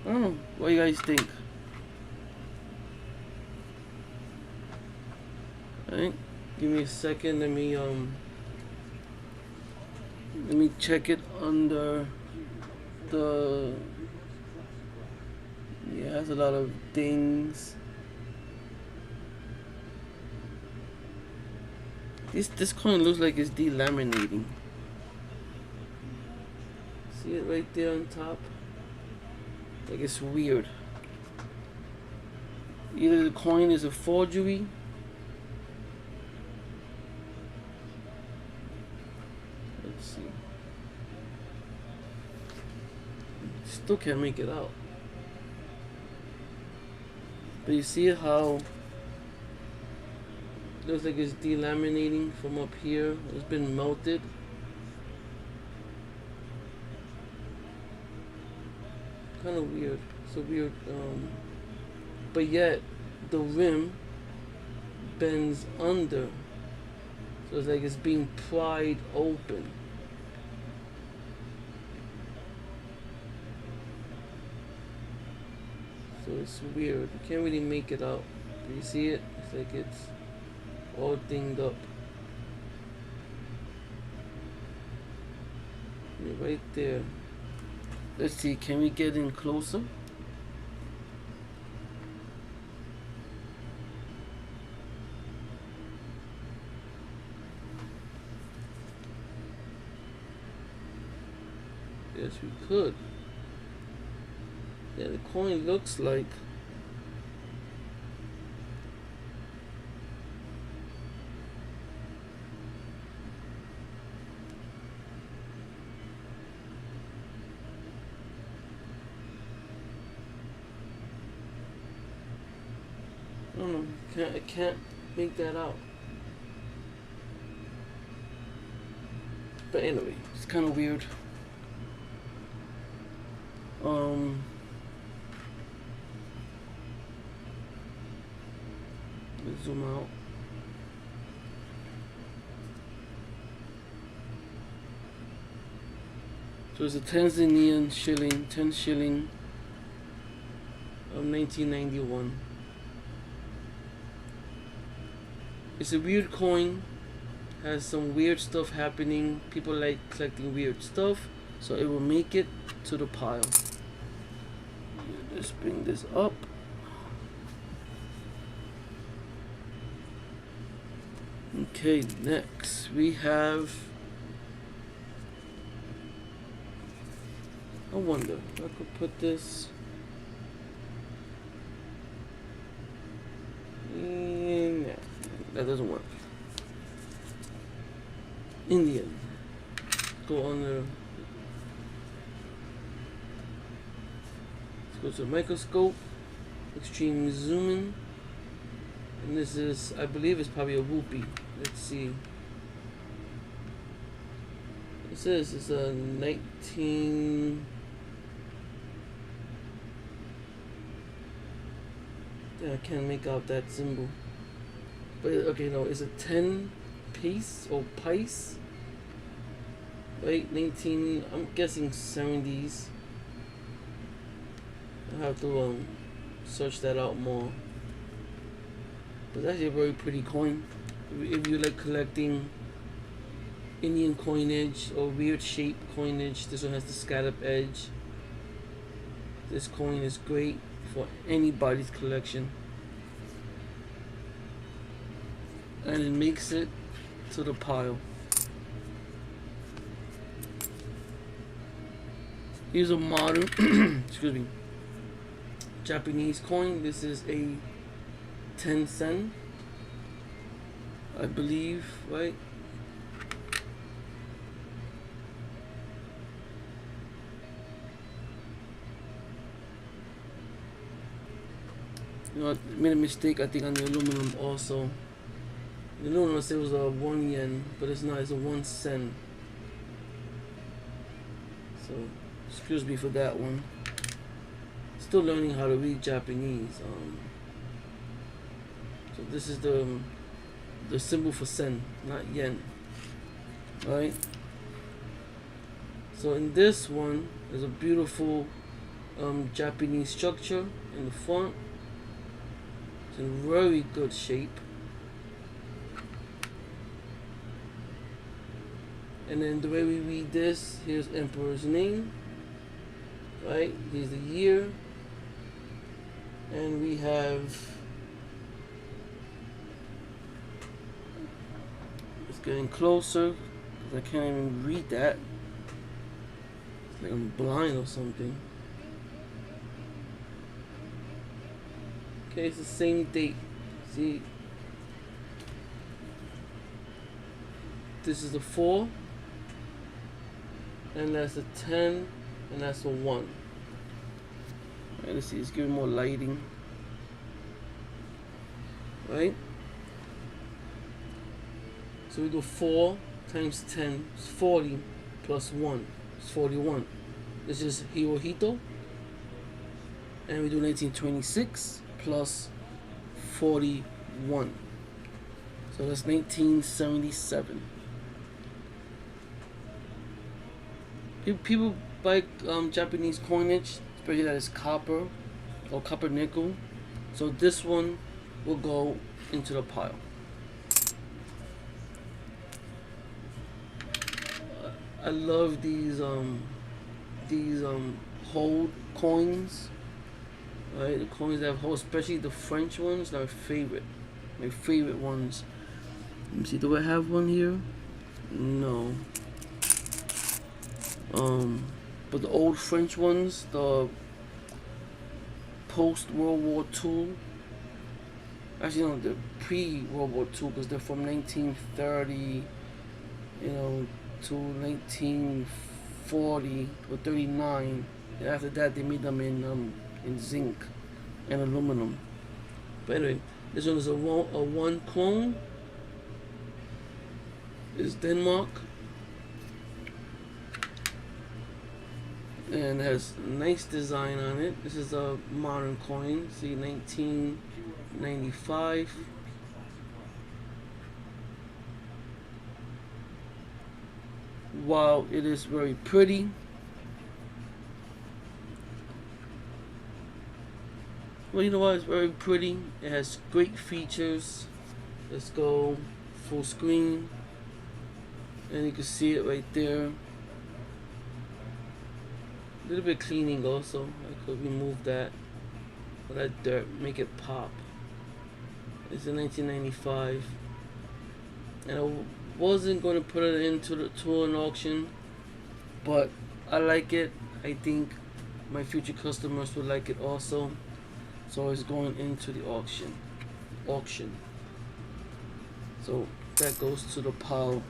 I don't know. What do you guys think? Alright, give me a second. Let me check it under the. Yeah, it has a lot of dings. This coin looks like it's delaminating. See it right there on top? Like it's weird. Either the coin is a forgery. Let's see. Still can't make it out. But you see how it looks like it's delaminating from up here. It's been melted. Kind of weird. It's a weird, but yet the rim bends under. So it's like it's being pried open. So it's weird. You can't really make it out. Do you see it? It's like it's all dinged up. Yeah, right there. Let's see, can we get in closer? Yes, we could. Yeah, the coin looks like I don't know, I can't make that out. But anyway, it's kind of weird. Let's zoom out. So it's a Tanzanian shilling, 10 shilling of 1991. It's a weird coin. Has some weird stuff happening. People like collecting weird stuff, so it will make it to the pile. Let's bring this up. Okay, next we have. I wonder if I could put this in. Yeah, that doesn't work. Indian. Go on there. Let's go to the microscope. Extreme zoom in. And this is, I believe it's probably a whoopee. Let's see. It says it's a 19. Yeah, I can't make out that symbol. But okay, no, it's a 10 piece or piece. Right, 19. I'm guessing 70s. I'll have to search that out more. But that's a very pretty coin. If you like collecting Indian coinage or weird shape coinage, this one has the scallop edge. This coin is great for anybody's collection. And it makes it to the pile. Here's a modern, excuse me, Japanese coin. This is a 10 sen, I believe, right? You know, I made a mistake, I think, on the aluminum also. The aluminum said it was a 1 yen, but it's not, it's a 1 sen. So, excuse me for that one. Still learning how to read Japanese. So this is the symbol for sen, not yen. Right? So in this one, there's a beautiful Japanese structure in the front. It's in very good shape. And then the way we read this, here's Emperor's name. Right? Here's the year. And we have, it's getting closer because I can't even read that. It's like I'm blind or something. Okay, it's the same date. See, this is the 4, and that's a 10, and that's a 1. Right, let's see, it's giving more lighting. Right? So we do 4 times 10 is 40 plus 1 is 41. This is Hirohito. And we do 1926 plus 41. So that's 1977. People buy Japanese coinage, especially that is copper or copper nickel. So this one will go into the pile. I love these hold coins. Right, the coins that have holes, especially the French ones, are my favorite ones. Let me see, do I have one here? No. But the old French ones, the post World War II, actually no, the pre World War II, because they're from 1930, to 1940 or 39. And after that, they made them in zinc and aluminum. But anyway, this one is a one clone. It's Denmark. And it has a nice design on it. This is a modern coin. See, 1995. While it is very pretty, well, you know what? It's very pretty. It has great features. Let's go full screen, and you can see it right there. A little bit cleaning also. I could remove that, that dirt, make it pop. It's in 1995, and I wasn't going to put it into to an auction, but I like it. I think my future customers will like it also, so it's going into the auction. So that goes to the pile.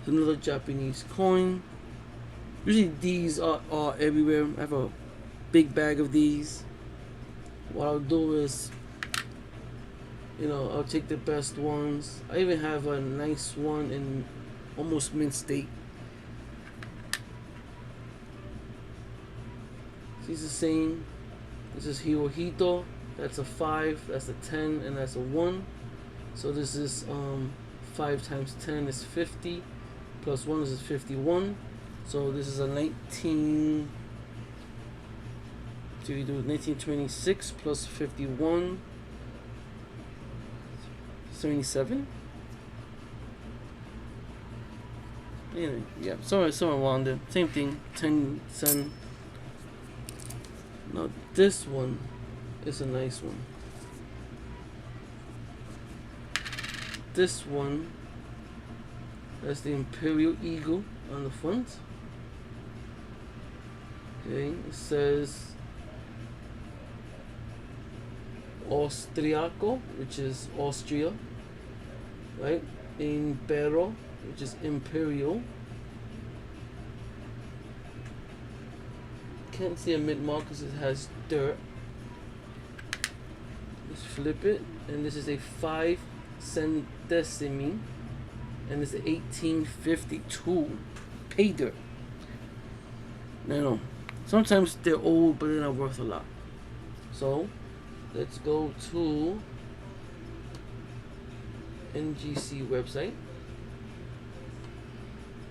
Another Japanese coin. Usually these are everywhere. I have a big bag of these. What I'll do is, I'll take the best ones. I even have a nice one in almost mint state. It's the same. This is Hirohito. That's a 5. That's a 10, and that's a 1. So this is 5 times 10 is 50. Plus 1 is 51. So this is a 1926 plus 51. 77. Anyway, yeah, somewhere around there. Same thing. 10 cent. Now this one is a nice one. This one, that's the Imperial Eagle on the front. Okay, it says Austriaco, which is Austria, right? Impero, which is Imperial. Can't see a mid mark because it has dirt. Let's flip it, and this is a 5 centesimi, and it's 1852. Pay dirt. No, sometimes they're old, but they're not worth a lot. So let's go to NGC website.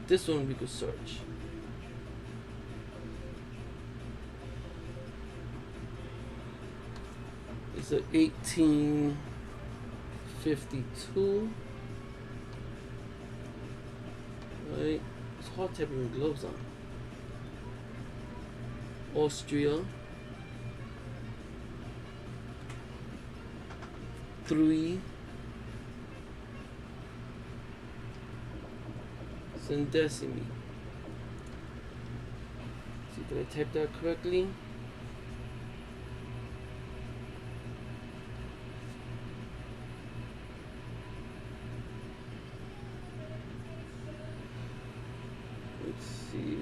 This one we could search. It's a 1852. Right, it's hard tapping with gloves on. Austria. 3 centesimi. See, did I type that correctly? Let's see.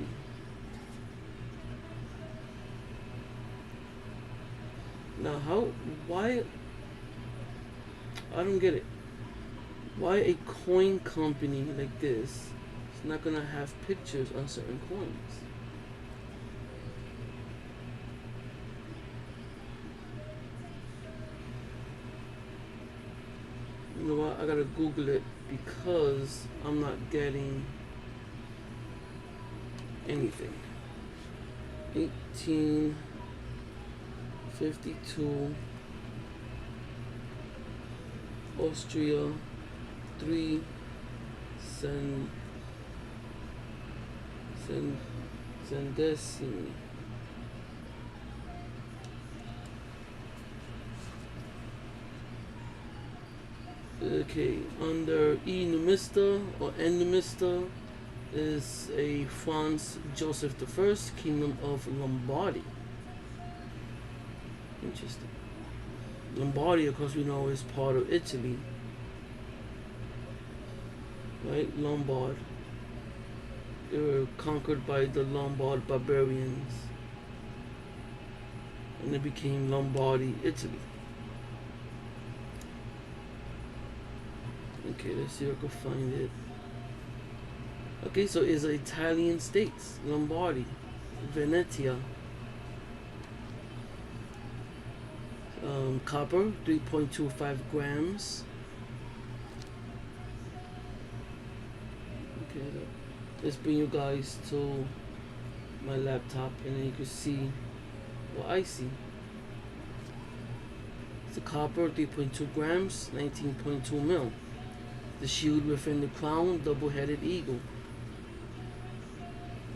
Now why, I don't get it. Why a coin company like this is not gonna have pictures on certain coins? You know what? I gotta Google it because I'm not getting anything. 1852. Austria, 3 centesimi. Okay, under E numista or N numista is a Franz Joseph I, Kingdom of Lombardy. Interesting. Lombardy, of course, we know is part of Italy, right? Lombard. They were conquered by the Lombard barbarians, and it became Lombardy, Italy. Okay, let's see if I can find it. Okay, so it's Italian states, Lombardy, Venetia. Copper, 3.25 grams. Okay, let's bring you guys to my laptop, and then you can see what I see. It's a copper, 3.2 grams, 19.2 mil. The shield within the crown, double-headed eagle.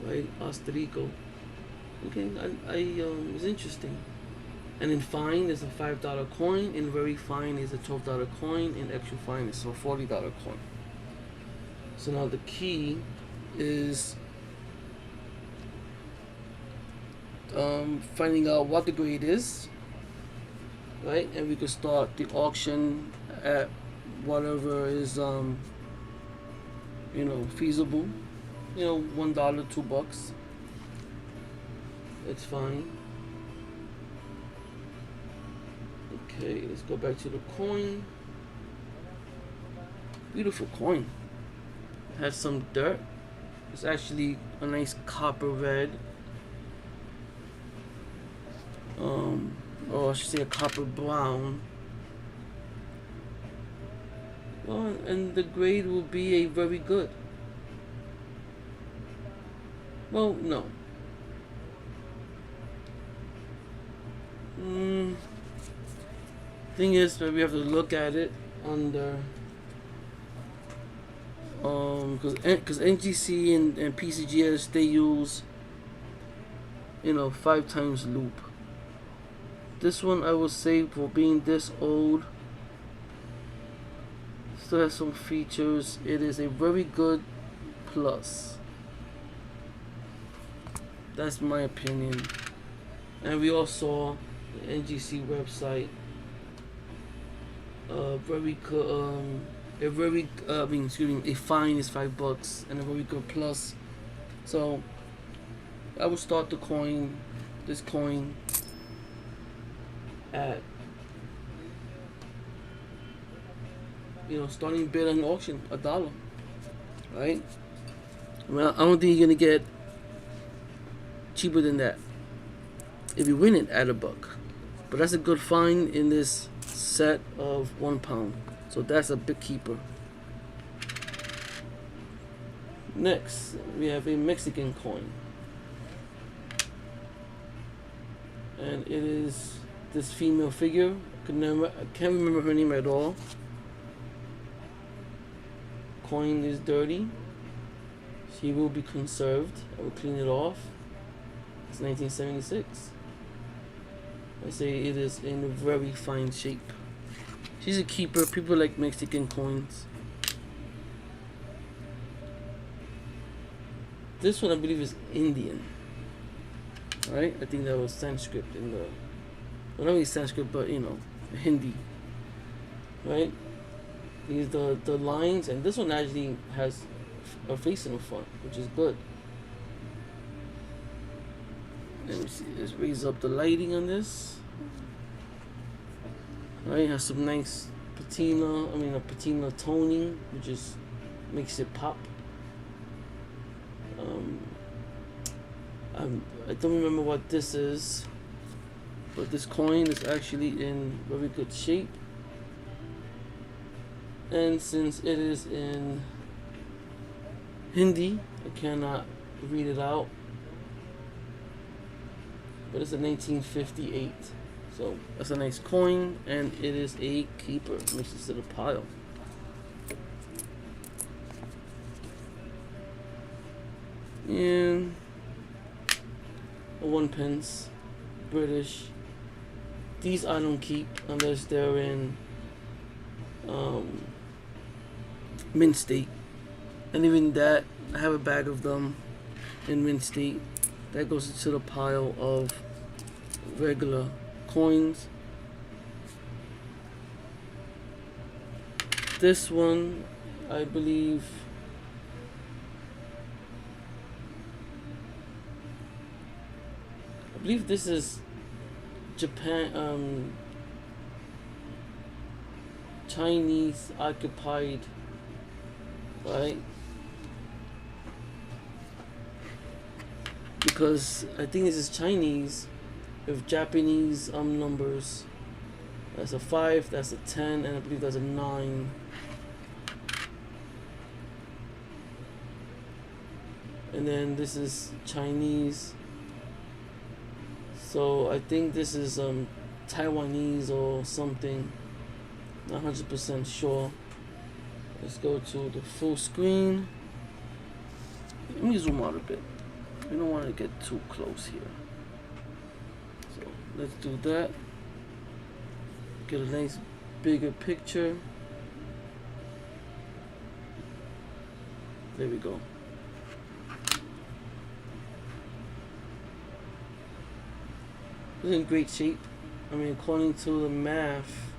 Right, Osterico. Okay, it's interesting. And in fine is a $5 coin, and very fine is a $12 coin, and extra fine is a $40 coin. So now the key is finding out what the grade is, right? And we could start the auction at whatever is feasible. $1, $2. It's fine. Okay, let's go back to the coin. Beautiful coin. Has some dirt. It's actually a nice copper red. Or I should say a copper brown. Well, and the grade will be a very good. Well, no. Thing is that we have to look at it under because NGC and PCGS, they use 5 times loop. This one, I would say, for being this old, still has some features. It is a very good plus. That's my opinion. And we all saw the NGC website. A fine is $5 and a very good plus. So I would start this coin at starting bid on auction $1, right? Well, I don't think you're gonna get cheaper than that if you win it at $1. But that's a good find in this set of £1. So that's a big keeper. Next, we have a Mexican coin, and it is this female figure. I can't remember her name at all. Coin is dirty. She will be conserved. I will clean it off. It's 1976. I say it is in very fine shape. She's a keeper. People like Mexican coins. This one I believe is Indian. Right? I think that was Sanskrit in the... Well, not really Sanskrit, but Hindi. Right? These the lines, and this one actually has a face in the front, which is good. Let me see. Let's raise up the lighting on this. Right, has some nice patina toning, which is makes it pop. I don't remember what this is, but this coin is actually in very good shape. And since it is in Hindi, I cannot read it out. But it's a 1958. So that's a nice coin, and it is a keeper. Makes it to the pile. And a 1 pence, British. These I don't keep unless they're in mint state, and even that, I have a bag of them in mint state. That goes into the pile of regular coins. This one, I believe, this is Japan, Chinese occupied, right? Because I think this is Chinese with Japanese numbers. That's a 5, that's a 10, and I believe that's a 9. And then this is Chinese. So I think this is Taiwanese or something. Not 100% sure. Let's go to the full screen. Let me zoom out a bit. We don't want to get too close here. So let's do that. Get a nice bigger picture. There we go. It's in great shape. I mean, according to the math,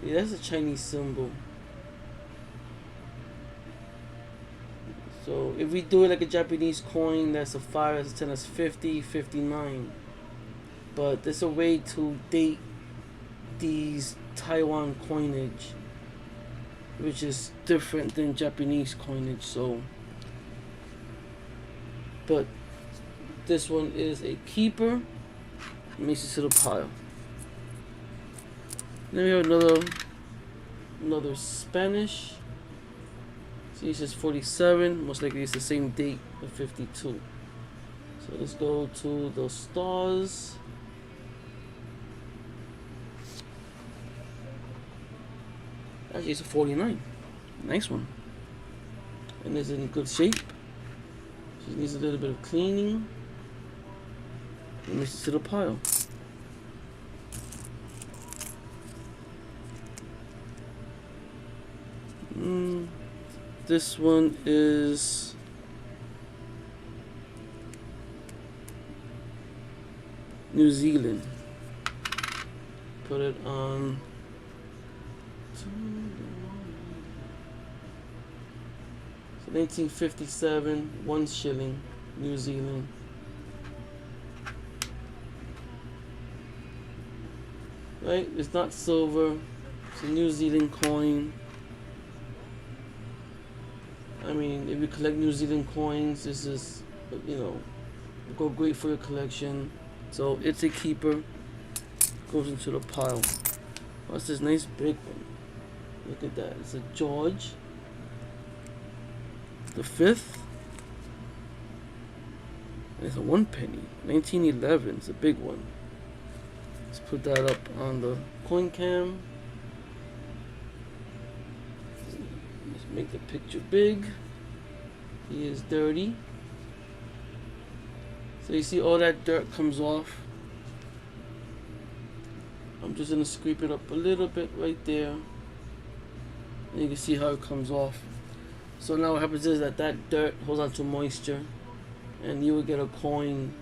yeah, that's a Chinese symbol. So if we do it like a Japanese coin, that's a 5, that's a 10, that's 50, 59. But there's a way to date these Taiwan coinage, which is different than Japanese coinage. So, but this one is a keeper. Makes it to the pile. Then we have another Spanish. See, it says 47. Most likely it's the same date of 52. So let's go to the stars. Actually, it's a 49. Nice one. And it's in good shape. Just needs a little bit of cleaning. And mix it to the pile. This one is New Zealand. Put it on. So 1957, 1 shilling, New Zealand. Right? It's not silver. It's a New Zealand coin. I mean, if you collect New Zealand coins, this is, you know, go great for your collection. So it's a keeper. Goes into the pile. What's this nice big one? Look at that. It's a George the 5th. And it's a 1 penny. 1911. It's a big one. Let's put that up on the coin cam. Let's make the picture big. He is dirty. So you see all that dirt comes off. I'm just gonna scrape it up a little bit right there. And you can see how it comes off. So now what happens is that dirt holds on to moisture, and you will get a coin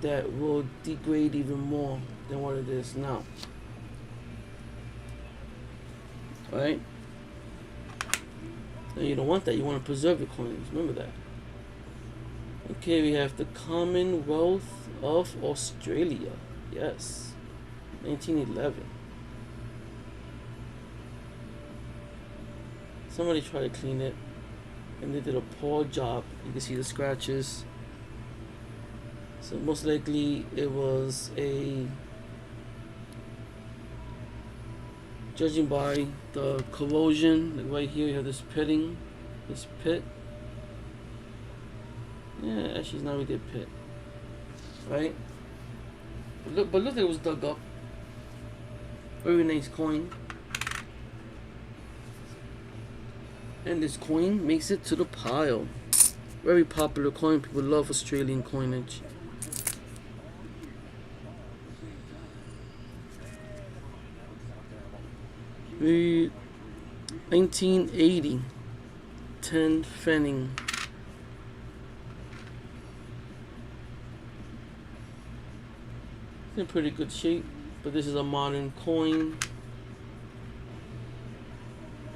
that will degrade even more than what it is now. Right? And you don't want that. You want to preserve your coins. Remember that. Okay, we have the Commonwealth of Australia. Yes. 1911. Somebody tried to clean it, and they did a poor job. You can see the scratches. So most likely it was a, judging by the corrosion, like right here you have this pitting, this pit. Yeah, actually it's not really a pit, right? But look, it was dug up. Very nice coin. And this coin makes it to the pile. Very popular coin. People love Australian coinage. The 1980 10 Pfennig. It's in pretty good shape, but this is a modern coin.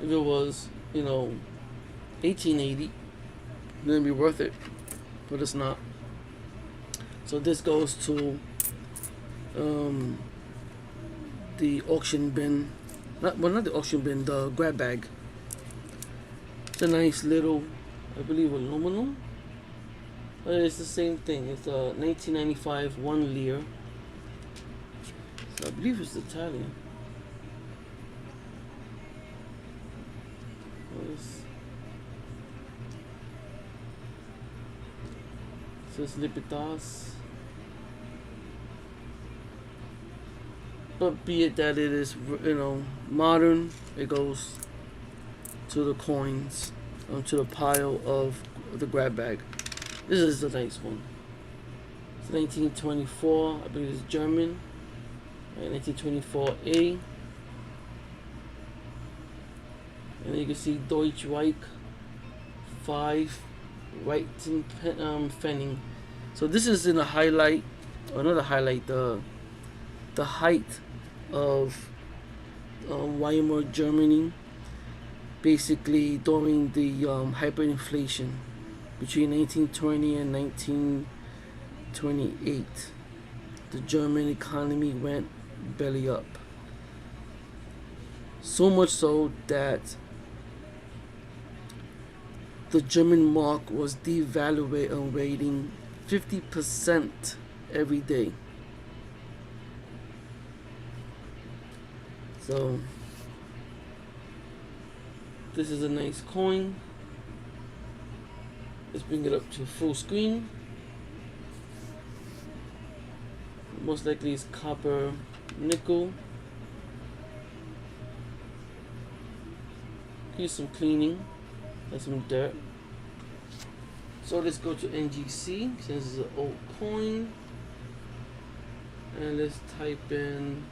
If it was, 1880, then it'd be worth it, but it's not. So this goes to the auction bin. Not the auction bin, the grab bag. It's a nice little, I believe, aluminum. But it's the same thing. It's a 1995 1 lire. So I believe it's Italian. It says Libertas. But be it that it is, modern, it goes to the coins, to the pile of the grab bag. This is a nice one. It's 1924, I believe it's German. 1924A. And then you can see Deutsche Reich 5 Weizen Pfennig. So this is in a highlight, another highlight, the height of Weimar Germany, basically during the hyperinflation between 1920 and 1928. The German economy went belly up. So much so that the German mark was devaluating 50% every day. So this is a nice coin. Let's bring it up to full screen. Most likely it's copper, nickel. Here's some cleaning. That's some dirt. So let's go to NGC since it's an old coin. And let's type in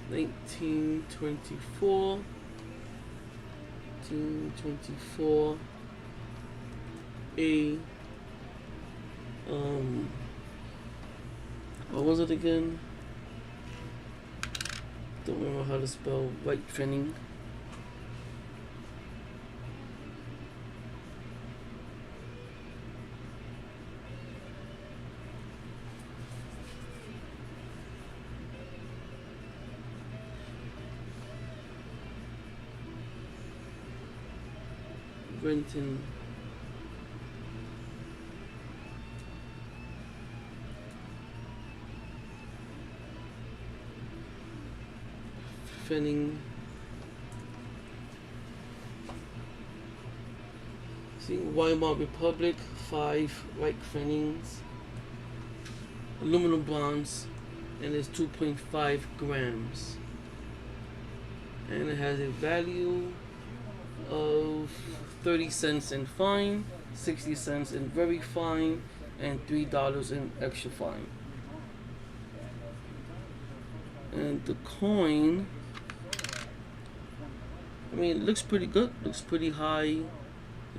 $1924 A what was it again? Don't remember how to spell White Pfennig. Renton. Pfennig. See, Weimar Republic, 5 White Pfennigs, aluminum bronze, and it's 2.5 grams. And it has a value of 30 cents in fine, 60 cents in very fine, and $3 in extra fine. And the coin, I mean, it looks pretty good, looks pretty high.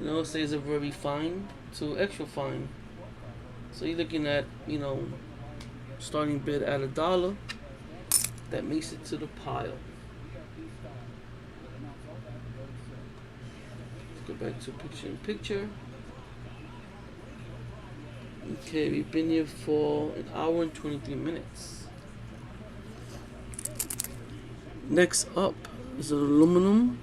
It says a very fine to extra fine. So you're looking at, starting bid at $1. That makes it to the pile. Let's go back to picture in picture. Okay, we've been here for 1 hour and 23 minutes. Next up is aluminum.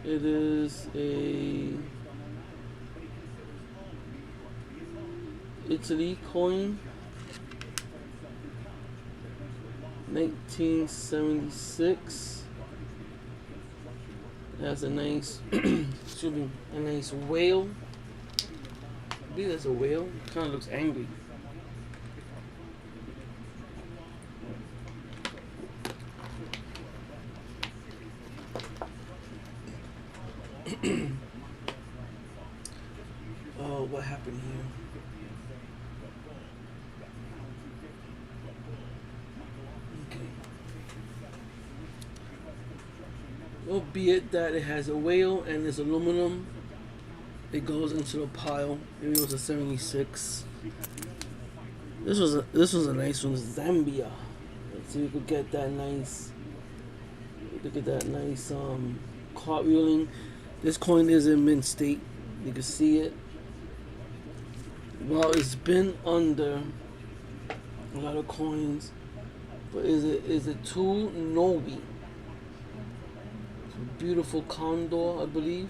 It is a Italy coin, 1976. It has a nice, excuse me, a nice whale. I believe that's a whale. Kind of looks angry. Oh, what happened here? Okay. Well, be it that it has a whale and it's aluminum, it goes into the pile. Maybe it was a 76. This was a nice one. Zambia. Let's see if we could get that nice. Look at that nice cartwheeling. This coin is in mint state. You can see it. Well, it's been under a lot of coins, but is it too Nobi? It's a beautiful condor, I believe.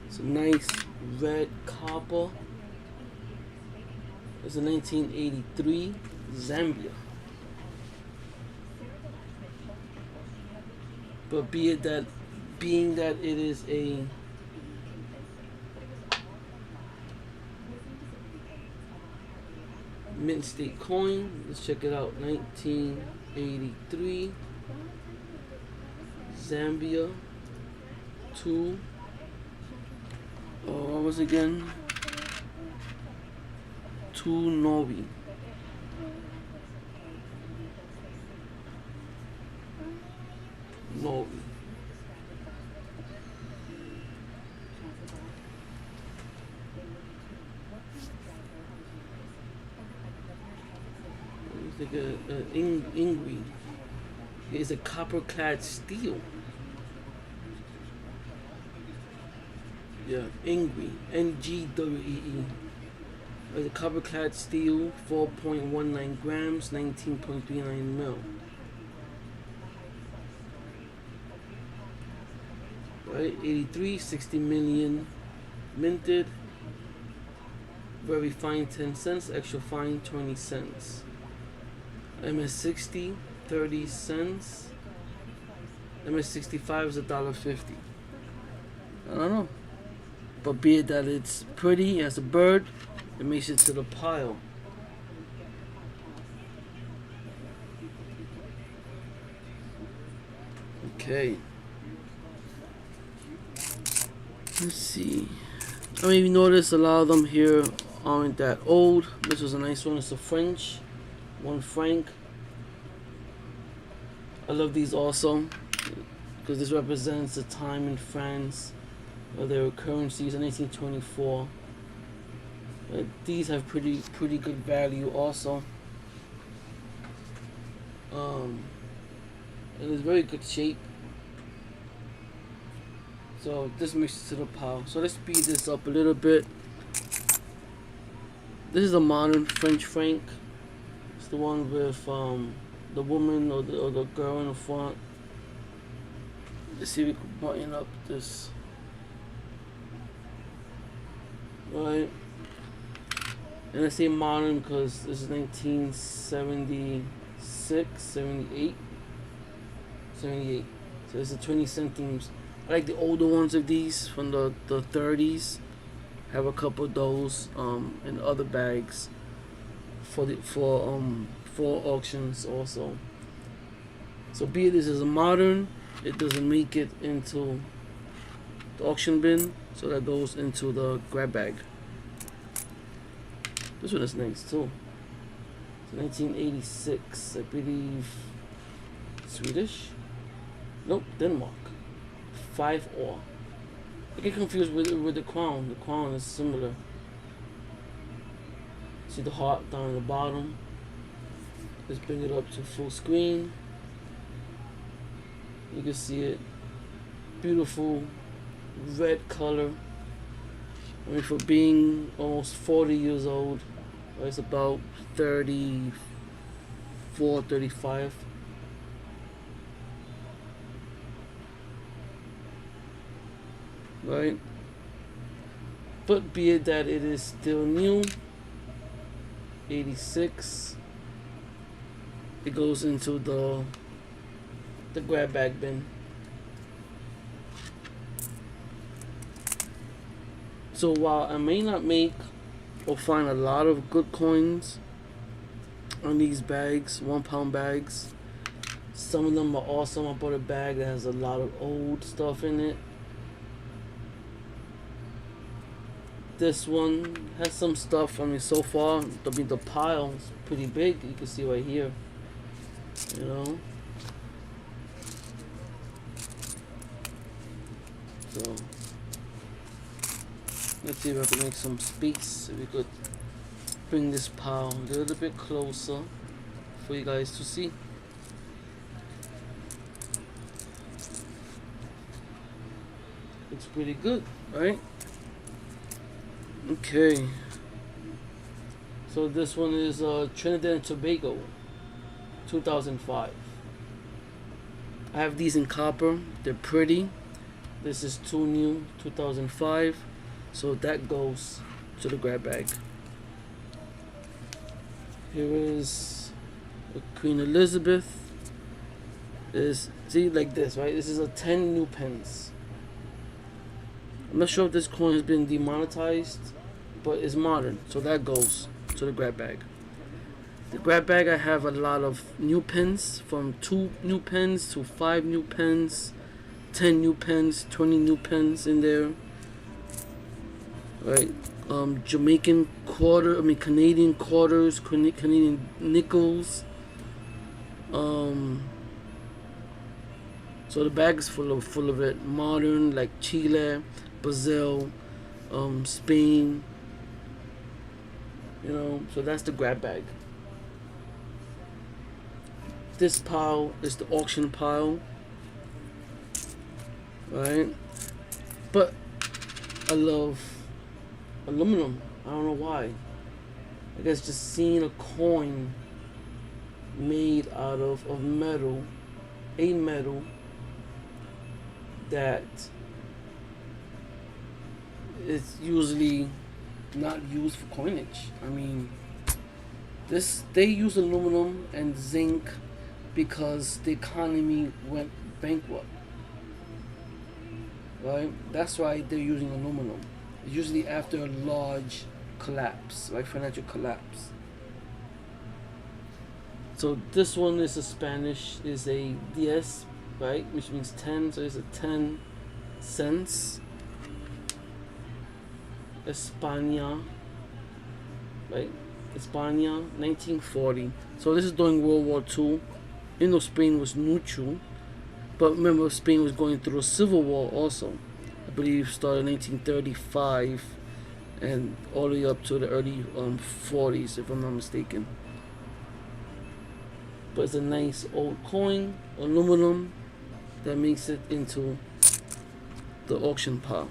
Some nice red copper. It's a 1983 Zambia. But being that it is a mint state coin, let's check it out. 1983, Zambia, 2. What was it again? 2 Novi. Novi. It's like a Ingui. It's a copper-clad steel. Yeah, Ingui. Ngwee. It's a copper-clad steel, 4.19 grams, 19.39 mil. Right, 83, 60 million minted. Very fine, 10 cents. Extra fine, 20 cents. MS60, 30 cents. MS65 is $1.50. I don't know. But be it that it's pretty as a bird, it makes it to the pile. Okay. Let's see. I mean, you notice a lot of them here aren't that old. This was a nice one. It's a French. 1 franc. I love these also because this represents the time in France where there were currencies in 1824. These have pretty good value also. And it's very good shape. So this makes it to the pile. So let's speed this up a little bit. This is a modern French franc. It's the one with the woman or the girl in the front. Let's see if we can button up this. Right. And I say modern because this is 1976, 78. 78. So this is 20 centimes. I like the older ones of these from the 30s. Have a couple of those in other bags for auctions also. So be it this is a modern, it doesn't make it into the auction bin, so that goes into the grab bag. This one is nice too. It's 1986, I believe. Swedish? Nope, Denmark. 5 or. I get confused with the crown. The crown is similar. See the heart down at the bottom. Let's bring it up to full screen. You can see it. Beautiful red color. I mean, for being almost 40 years old, it's about 34, 35. Right? But be it that it is still new, 86, it goes into the grab bag bin. So while I may not make or find a lot of good coins on these bags, 1 pound bags, some of them are awesome. I bought a bag that has a lot of old stuff in it. This one has some stuff. I mean, so far, the pile is pretty big. You can see right here. You know. So let's see if I can make some space. If we could bring this pile a little bit closer for you guys to see. It's pretty good, right? Okay, so this one is Trinidad and Tobago, 2005. I have these in copper. They're pretty. This is 2 new, 2005. So that goes to the grab bag. Here is Queen Elizabeth. Is See, like this, right? This is a 10 new pence. I'm not sure if this coin has been demonetized, but it's modern, so that goes to the grab bag. The grab bag, I have a lot of new pens, from 2 new pens to 5 new pens, 10 new pens, 20 new pens in there. Right, Jamaican quarter, Canadian quarters, Canadian nickels. So the bag is full of it. Modern, like Chile, Brazil, Spain. So that's the grab bag. This pile is the auction pile, right? But I love aluminum. I don't know why. I guess just seeing a coin made out of metal, a metal that is usually not used for coinage. I mean, they use aluminum and zinc because the economy went bankrupt. Right? That's why they're using aluminum. Usually after a large collapse, like financial collapse. So this one is a 10, right? Which means 10, so it's a 10 cents. España, right? España, 1940. So this is during World War II. Spain was neutral, but remember, Spain was going through a civil war also. I believe started in 1935 and all the way up to the early 40s, if I'm not mistaken. But it's a nice old coin, aluminum, that makes it into the auction pile.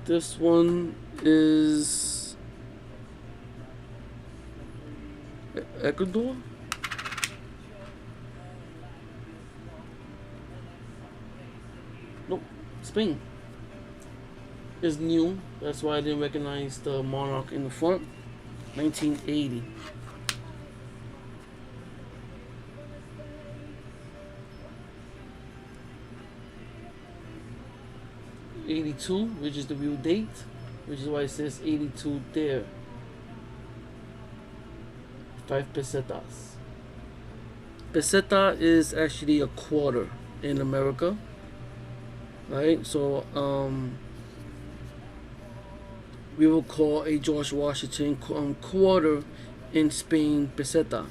This one is Ecuador. Nope, Spain. Is new. That's why I didn't recognize the monarch in the front. 1980. '82, which is the real date, which is why it says 82 there. 5 pesetas. Peseta is actually a quarter in America, right? So we will call a George Washington quarter in Spain peseta.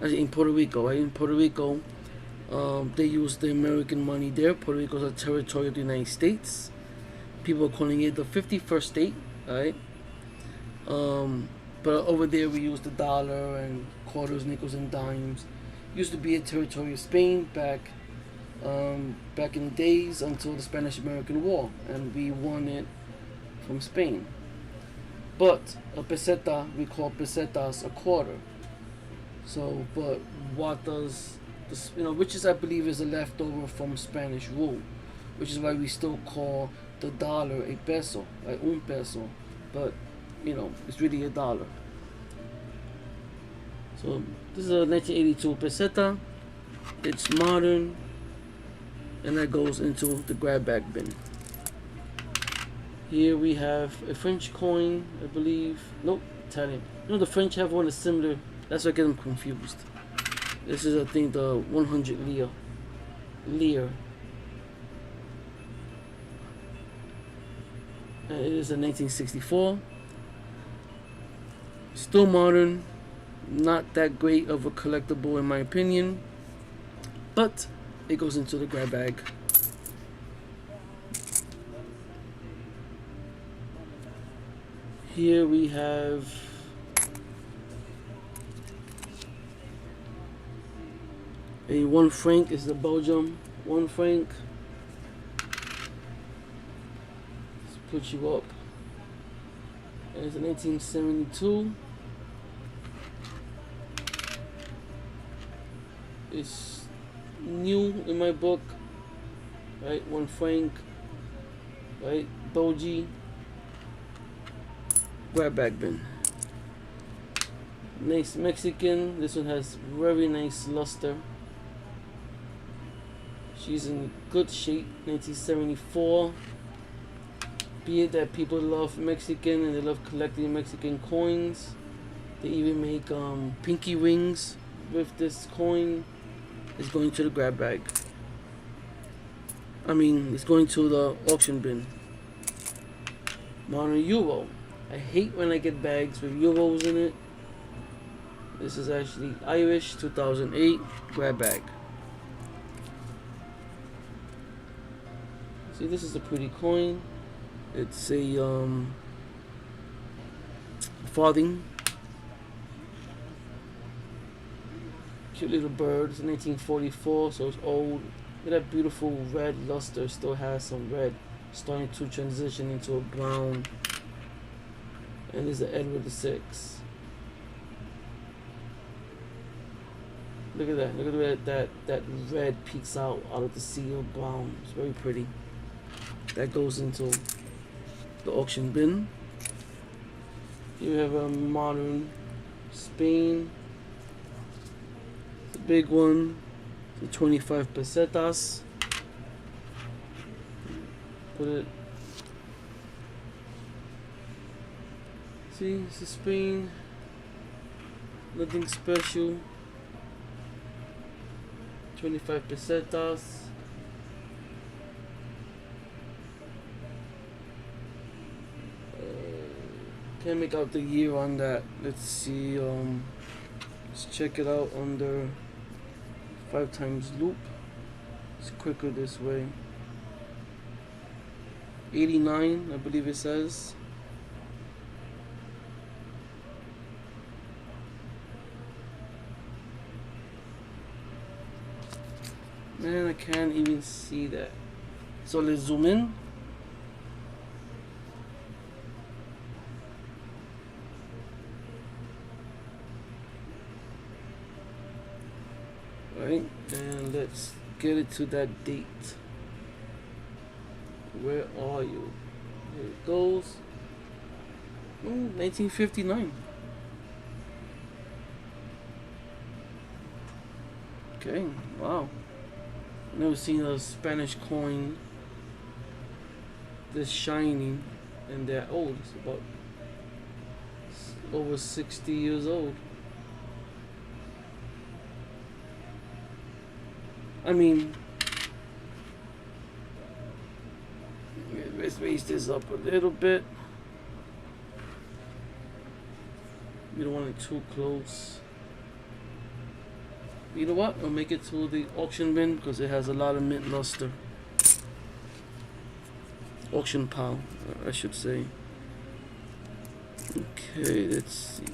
Actually, in Puerto Rico, right? In Puerto Rico, they use the American money there. Puerto Rico is a territory of the United States. People are calling it the 51st state, right? But over there we use the dollar and quarters, nickels, and dimes. Used to be a territory of Spain back in the days until the Spanish-American War, and we won it from Spain. But a peseta, we call pesetas a quarter. So, but what does this, which is, I believe, is a leftover from Spanish rule, which is why we still call the dollar a peso, like un peso, but it's really a dollar. So this is a 1982 peseta. It's modern, and that goes into the grab bag bin. Here we have a French coin, I believe. Nope, Italian. The French have one that's similar. That's why I get them confused. This is, I think, the 100 lire. And it is a 1964. Still modern. Not that great of a collectible in my opinion. But it goes into the grab bag. Here we have a 1 franc. Is the Belgium 1 franc. Let's put you up. And it's a 1972. It's new in my book, right? 1 franc, right? Belgium. Grab bag bin. Nice Mexican. This one has very nice luster. She's in good shape. 1974. Be it that people love Mexican and they love collecting Mexican coins. They even make pinky rings with this coin. It's going to the grab bag. I mean, it's going to the auction bin. Modern Euro. I hate when I get bags with Euros in it. This is actually Irish 2008 grab bag. See, this is a pretty coin. It's a farthing. Cute little bird. It's 1944, so it's old. Look at that beautiful red luster. Still has some red, starting to transition into a brown. And there's the Edward VI. Look at that. Look at that red peeks out of the sea of brown. It's very pretty. That goes into the auction bin. You have a modern Spain. The big one. The 25 pesetas. Put it. See, it's a Spain. Nothing special. 25 pesetas. Can't make out the year on that. Let's see. Let's check it out under 5 times loop. It's quicker this way. 89, I believe it says. Man, I can't even see that. So let's zoom in. Right, and let's get it to that date. Where are you? Here it goes. 1959. Okay, wow. Never seen a Spanish coin this shiny, and they're old. It's about over 60 years old. I mean, let's raise this up a little bit. We don't want it too close. You know what? I'll make it to the auction bin because it has a lot of mint luster. Auction pile, I should say. Okay, let's see.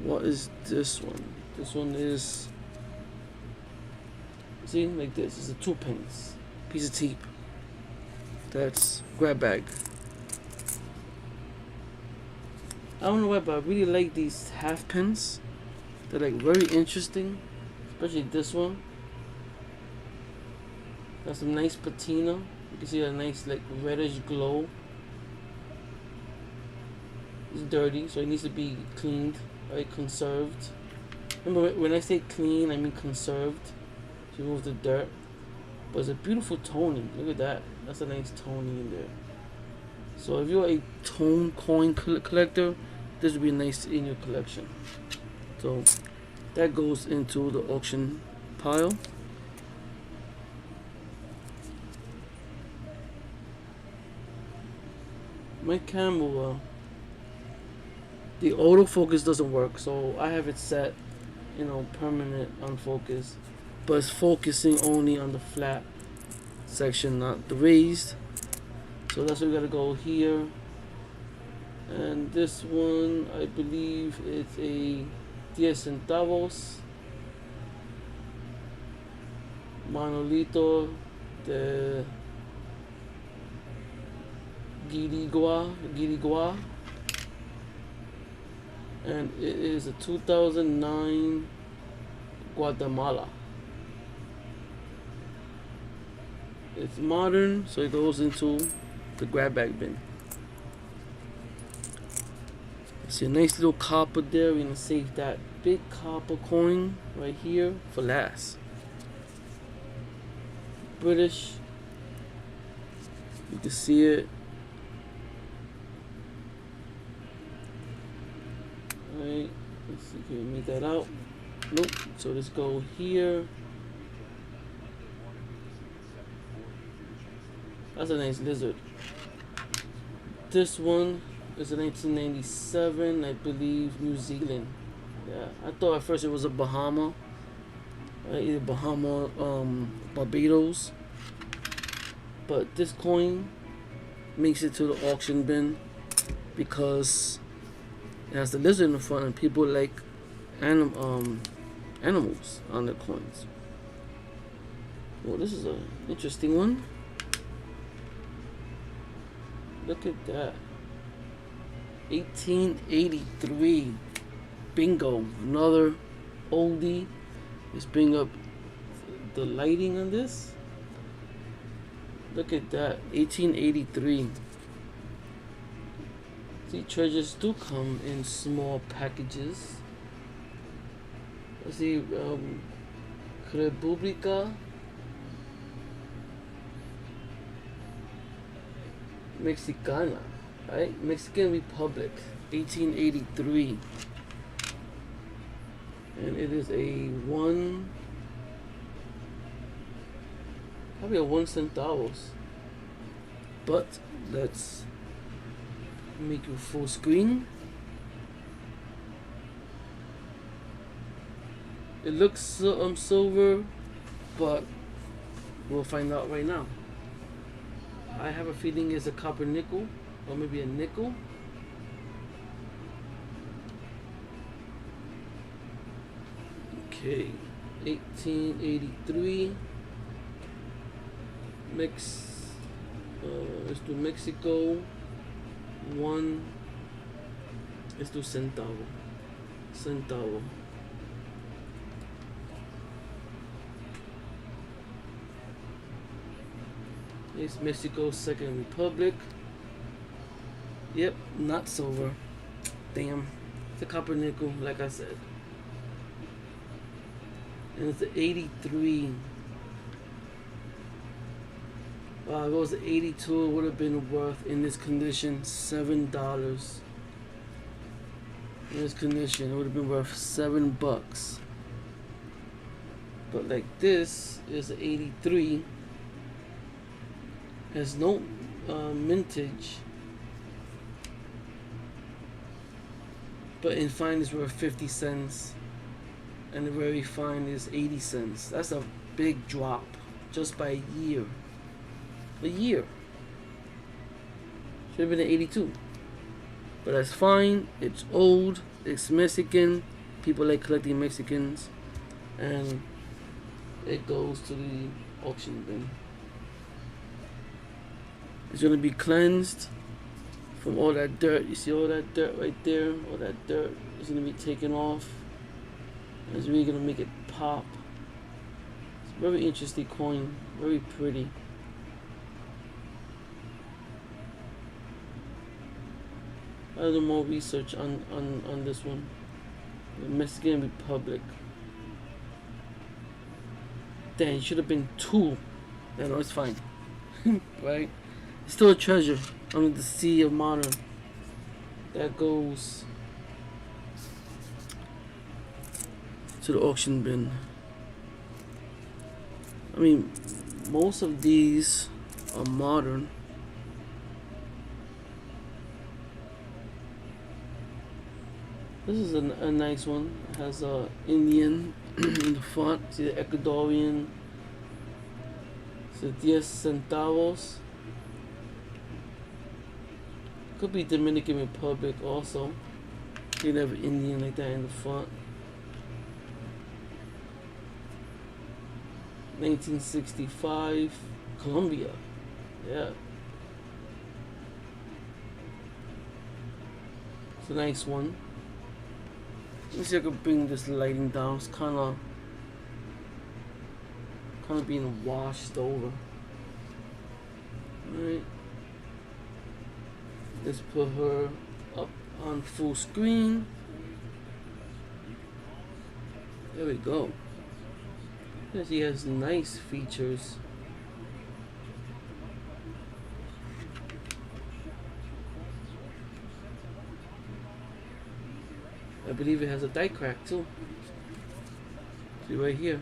What is this one? This one is, see, like this. It's a 2 pence piece of tape. That's grab bag. I don't know why, but I really like these half pence. They're like very interesting, especially this one. Got some nice patina. You can see a nice like reddish glow. It's dirty, so it needs to be cleaned, right? Conserved. Remember, when I say clean, I mean conserved. To remove the dirt. But it's a beautiful toning. Look at that. That's a nice toning in there. So if you're a tone coin collector, this would be nice in your collection. So that goes into the auction pile. My camera, the autofocus doesn't work, so I have it set, permanent unfocus, but it's focusing only on the flat section, not the raised. So that's why we gotta go here. And this one, I believe it's a 10 centavos Manolito de Guirigua, and it is a 2009 Guatemala. It's modern, so it goes into the grab bag bin. See a nice little copper there. We're gonna save that big copper coin right here for last. British. You can see it. Alright, let's see, can we make that out? Nope. So let's go here. That's a nice lizard. This one is a 1997, I believe, New Zealand. Yeah, I thought at first it was a Bahama. Either Bahama, Barbados. But this coin makes it to the auction bin because it has the lizard in the front, and people like animals on their coins. Well, this is an interesting one. Look at that. 1883. Bingo. Another oldie. Let's bring up the lighting on this. Look at that. 1883. See, treasures do come in small packages. Let's see. República Mexicana, right? Mexican Republic, 1883, and it is a probably a 1 centavos. But let's make it full screen. It looks silver, but we'll find out right now. I have a feeling it's a copper nickel, or maybe a nickel. Okay, 1883. Let's do Mexico. Let's do centavo. It's Mexico, Second Republic. Yep, not silver. Damn. It's a copper nickel, like I said. And it's an 83. If it was an 82, it would have been worth, in this condition, $7. In this condition, it would have been worth $7. But like this is an 83. Has no mintage, but in fine is worth 50 cents, and the very fine is 80 cents. That's a big drop just by a year. Should have been an 82, but that's fine. It's old. It's Mexican. People like collecting Mexicans, and it goes to the auction bin. It's going to be cleansed from all that dirt. You see all that dirt right there? All that dirt is going to be taken off. And it's really going to make it pop. It's a very interesting coin. Very pretty. I'll do more research on this one. The Mexican Republic. Dang, it should have been 2. No, it's fine. Right? It's still a treasure under the sea of modern. That goes to the auction bin. I mean, most of these are modern. This is a nice one. It has a Indian in the front. See the Ecuadorian. It's 10 centavos. Could be Dominican Republic also. You can have Indian like that in the front. 1965, Colombia. Yeah. It's a nice one. Let me see if I can bring this lighting down. It's kind of being washed over. Alright. Let's put her up on full screen. There we go. Yes, he has nice features. I believe it has a die crack too. See right here.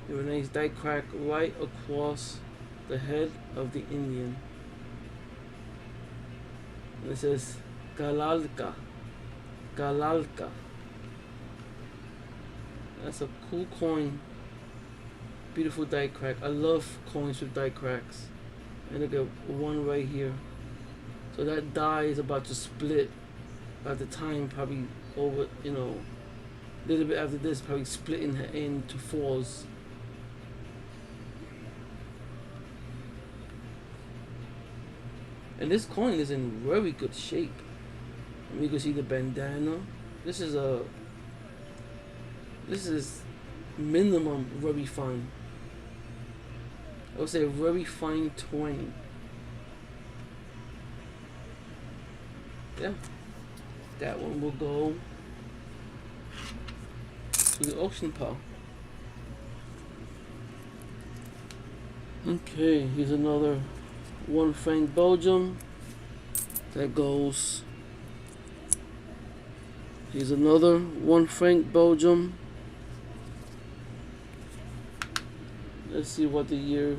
You have a nice die crack right across the head of the Indian. And it says Galalka. Galalka. That's a cool coin. Beautiful die crack. I love coins with die cracks. And look at one right here. So that die is about to split at the time, probably over, you know, a little bit after this, probably splitting into fours. And this coin is in very good shape. And you can see the bandana. This is minimum very fine. I would say a very fine 20. Yeah, that one will go to the auction pile. Okay, here's another 1 franc Belgium. That goes. Here's another 1 franc Belgium. Let's see what the year.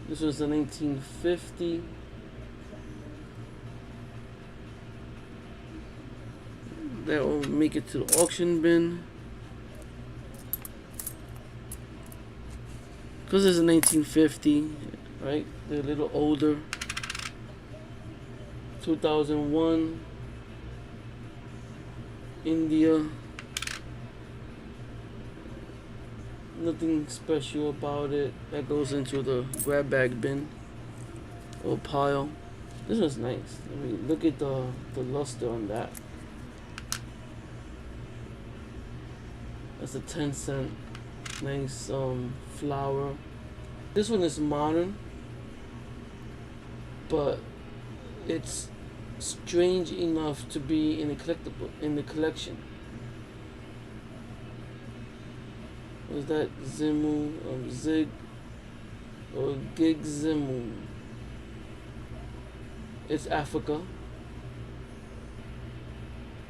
This was the 1950. That will make it to the auction bin. Because it's a 1950, right? They're a little older. 2001. India. Nothing special about it. That goes into the grab bag bin or pile. This one's nice. I mean, look at the luster on that. That's a 10-cent. Nice flower. This one is modern, but it's strange enough to be in a collectible in the collection. Was that Zimu Zig or Gig Zimu? It's Africa,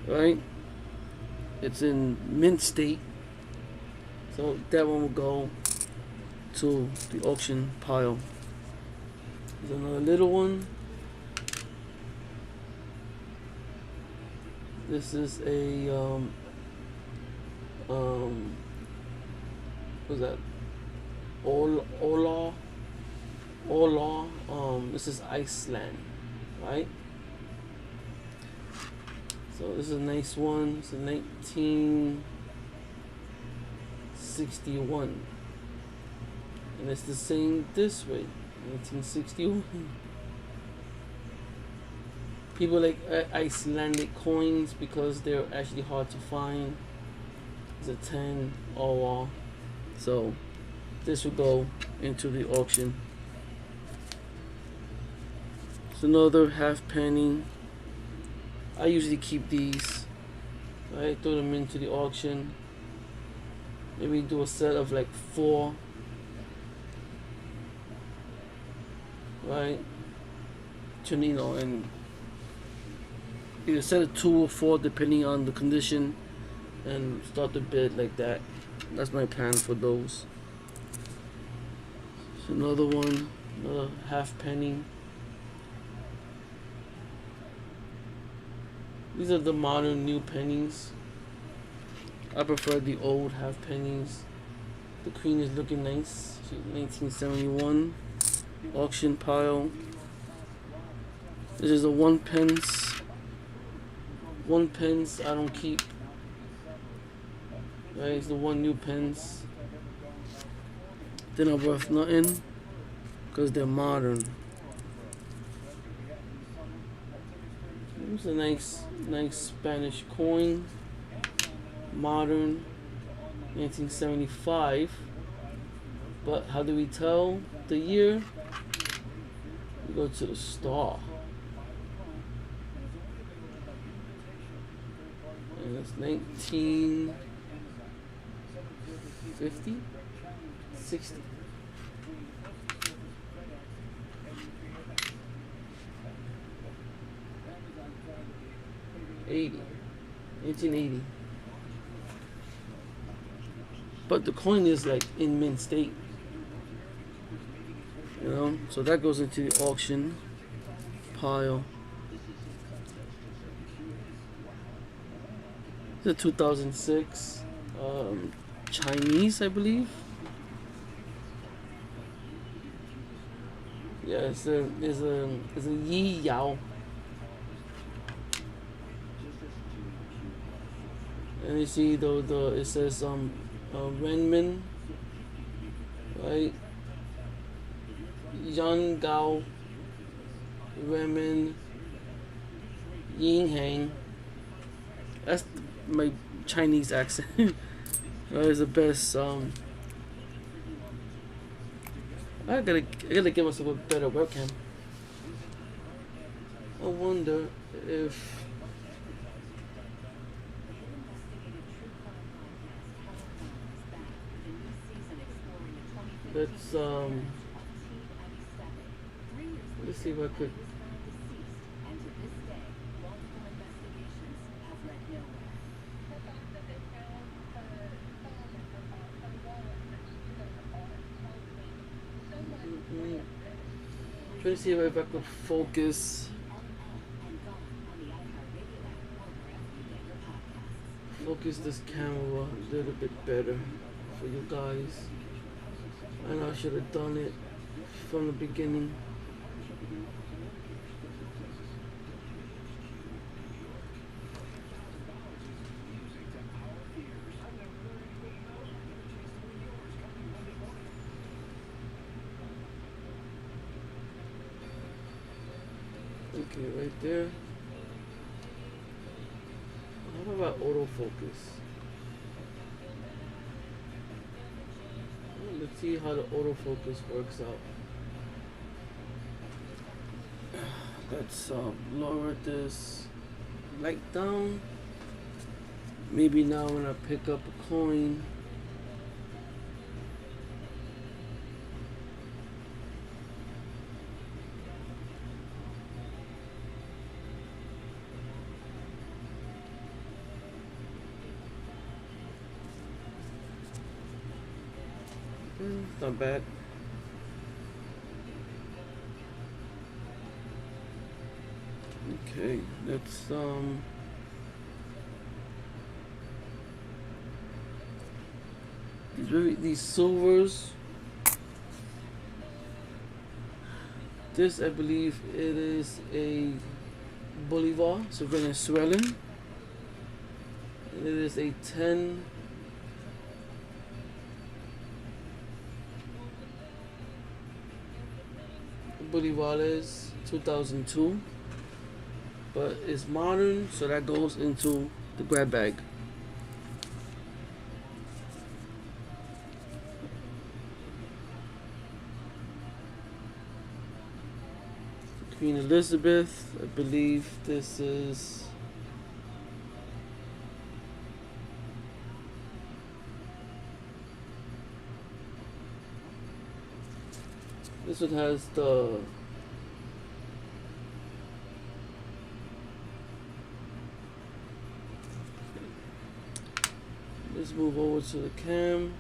right? It's in mint state, so that one will go to the auction pile. There's another little one. This is a what's that? Ola. This is Iceland, right? So this is a nice one. It's a 1961, and it's the same this way, 1961. People like Icelandic coins because they're actually hard to find. It's a 10 all. So this will go into the auction. It's another half penny. I usually keep these. Right, throw them into the auction. Maybe do a set of like 4. Right, and either set of 2 or 4 depending on the condition, and start the bid like that. That's my plan for those. So another one, another half penny. These are the modern new pennies. I prefer the old half pennies. The queen is looking nice. 1971 auction pile. This is a 1 pence. 1 pence I don't keep. Right, it's the 1 new pence. They're not worth nothing because they're modern. It's a nice Spanish coin. Modern, 1975. But how do we tell the year? We go to the star. And it's 1950, 60. 80, 1980. But the coin is like in mint state, you know. So that goes into the auction pile. It's a 2006 Chinese, I believe. Yeah, it's a Yi Yao. And you see the it says Renmin, right? Yan Gao, Renmin, Yin Hang. That's my Chinese accent. That is the best. I gotta give myself a better webcam. I wonder if let's see if I could. Trying to see if I could focus this camera a little bit better for you guys. I know I should have done it from the beginning. Okay, right there. How about autofocus? Let's see how the autofocus works out. Let's lower this light down. Maybe now when I pick up a coin, not bad. Okay, let's these silvers. This, I believe it is a Bolivar, so Venezuelan. And it is a 10 Bolivares 2002, but it's modern, so that goes into the grab bag. Queen Elizabeth, I believe this is this one has the let's move over to the cam.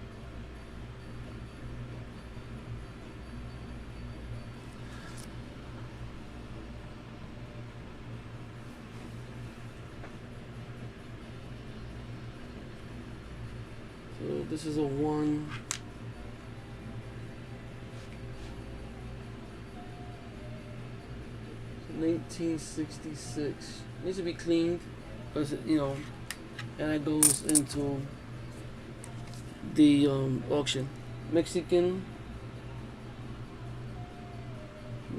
So this is a 1. So 1966. Needs to be cleaned, because you know, and it goes into the auction. Mexican.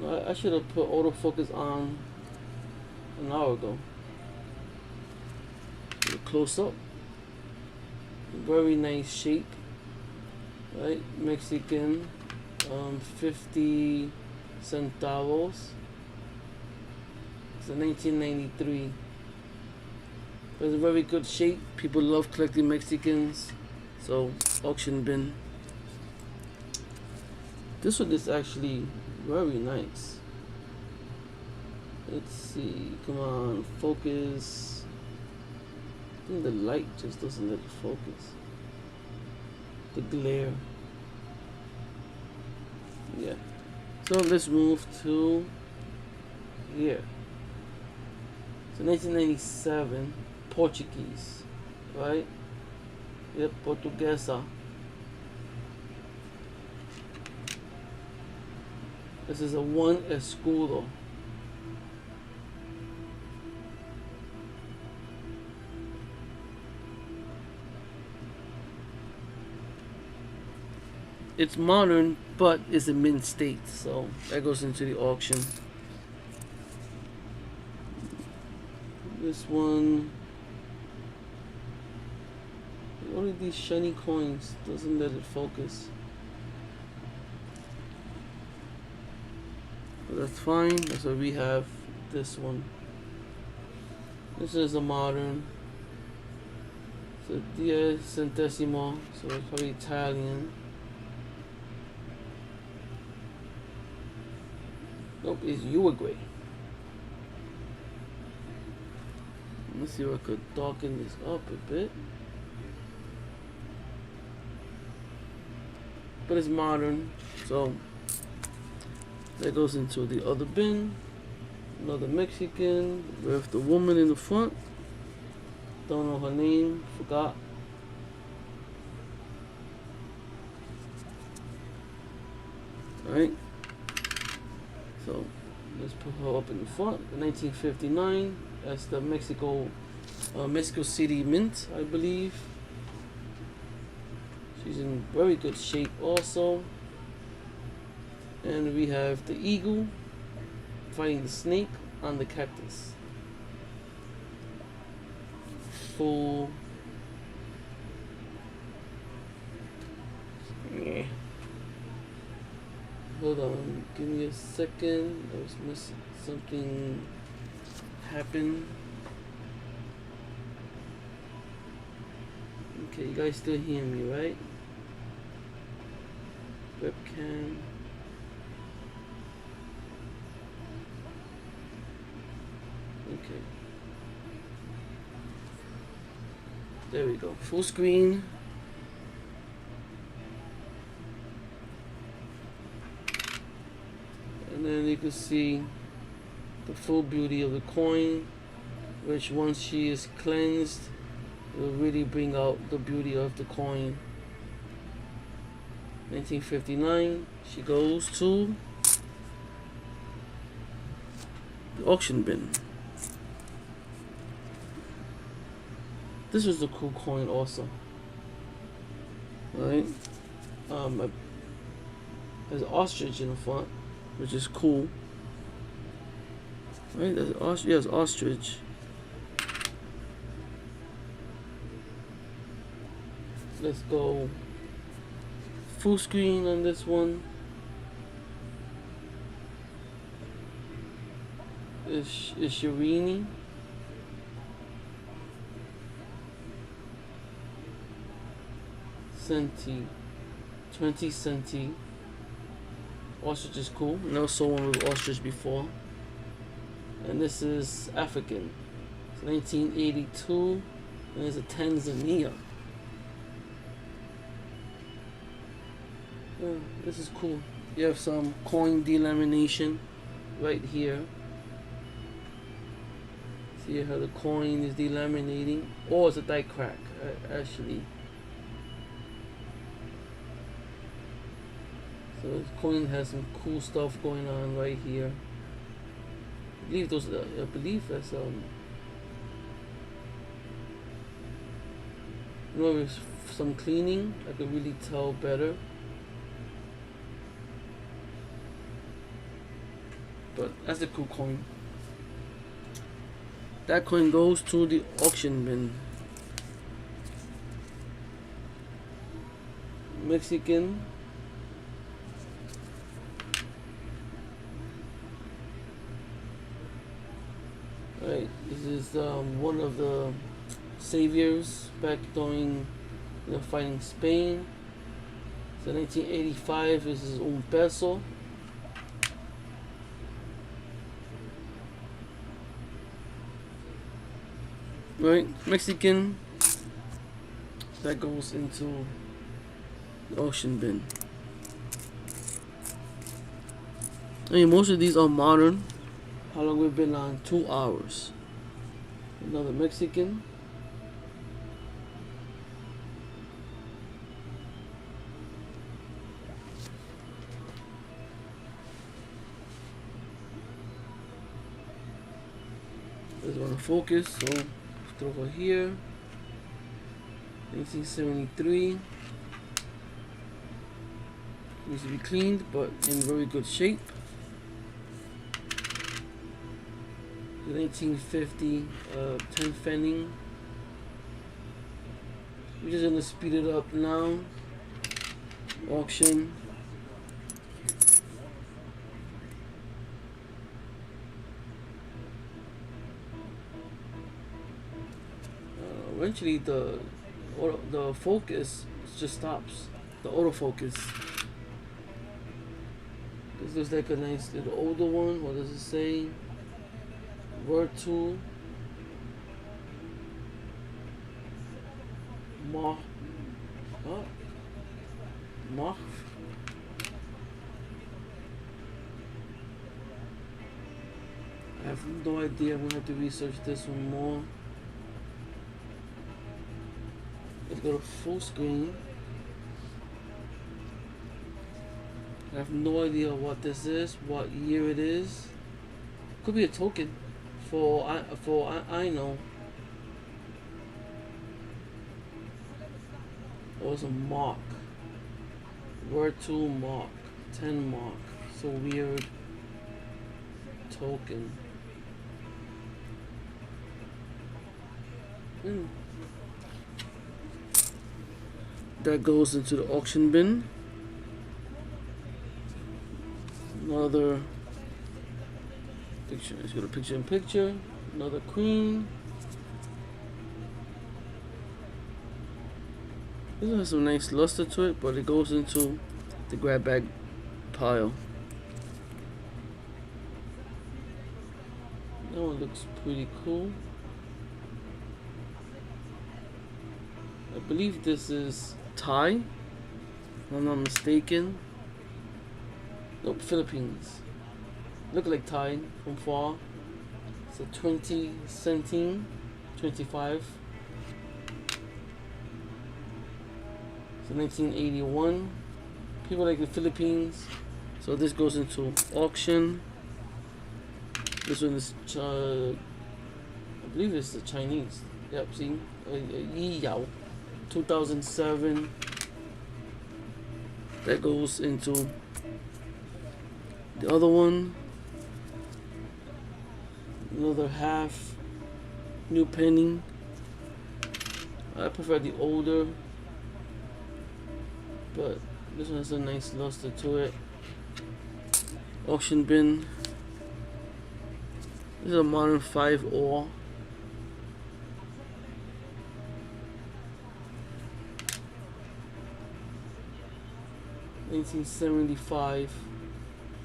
I should have put autofocus on an hour ago. Close up. Very nice shape. Right? Mexican. 50 centavos. It's a 1993. It's a very good shape. People love collecting Mexicans. So, auction bin. This one is actually very nice. Let's see. Come on, focus. I think the light just doesn't let it focus. The glare. Yeah. So let's move to here. So 1997, Portuguese, right? Yep, Portuguesa. This is a 1 escudo. It's modern, but it's a mint state, so that goes into the auction. This one, only these shiny coins doesn't let it focus. But that's fine. That's why we have this one. This is a modern. So 10 centesimo, so it's probably Italian. Nope, it's Uruguay. Let's see if I could darken this up a bit. But it's modern, so that goes into the other bin. Another Mexican with the woman in the front. Don't know her name, forgot. Alright. So let's put her up in the front. 1959. That's the Mexico City Mint, I believe. She's in very good shape also. And we have the eagle fighting the snake on the cactus. Full. Yeah. Hold on, give me a second. I was missing something. Happened. Okay, you guys still hear me, right? Webcam. Okay. There we go. Full screen. And then you can see the full beauty of the coin, which once she is cleansed, it will really bring out the beauty of the coin. 1959, she goes to the auction bin. This was a cool coin also. Right? There's an ostrich in the front, which is cool. Right, there's ostrich. Let's go full screen on this one. Is Shirini. Centi. 20 centi. Ostrich is cool. Never saw one with ostrich before. And this is African. It's 1982. And there's a Tanzania. Yeah, this is cool. You have some coin delamination right here. See how the coin is delaminating. Or it's a die crack, actually. So this coin has some cool stuff going on right here. I believe that's with some cleaning, I could really tell better. But that's a cool coin. That coin goes to the auction bin. Mexican. Right, this is one of the saviors back during fighting Spain. So 1985 is his own peso. Right, Mexican. That goes into the auction bin. I mean, most of these are modern. How long we've been on? 2 hours. Another Mexican. There's one focus, so put it over here. 1973. Needs to be cleaned, but in very good shape. The 1950 10 Pfennig. We're just gonna speed it up now. Auction. Eventually the focus just stops. The autofocus. This looks like a nice little older one. What does it say? Word tool. Mach. Oh. Mach. I have no idea. I'm gonna have to research this one more. Let's go to full screen. I have no idea what this is, what year it is. Could be a token. For I know. It was a mark. Word tool mark. 10 mark. So weird. Token. That goes into the auction bin. Another picture. Let's go to picture in picture. Another queen. This one has some nice luster to it, but it goes into the grab bag pile. That one looks pretty cool. I believe this is Thai, if I'm not mistaken. Nope, Philippines. Look like Thai from far. It's a 20 centime, 25. It's a 1981. People like the Philippines. So this goes into auction. This one is, I believe it's the Chinese. Yep, see? Yi Yao. 2007. That goes into the other one. Another half new penny. I prefer the older, but this one has a nice luster to it. Auction bin. This is a modern 5 ore. $1975.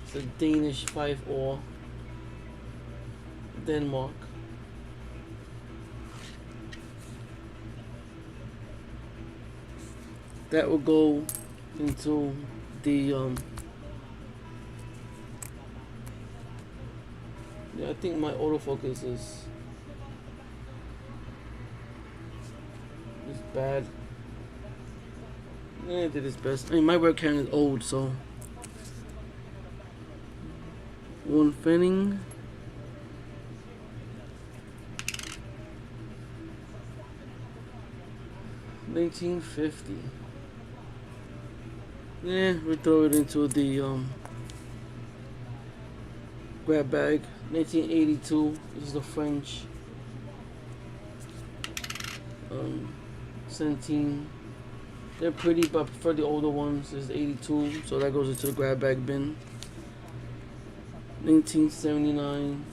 It's a Danish 5 ore. Denmark. That will go into the yeah, I think my autofocus is bad. It did its best. I mean, my webcam is old, so. One Pfennig. $1950. Yeah, we throw it into the grab bag. 1982. This is the French centime. They're pretty, but I prefer the older ones. This is 82, so that goes into the grab bag bin. 1979.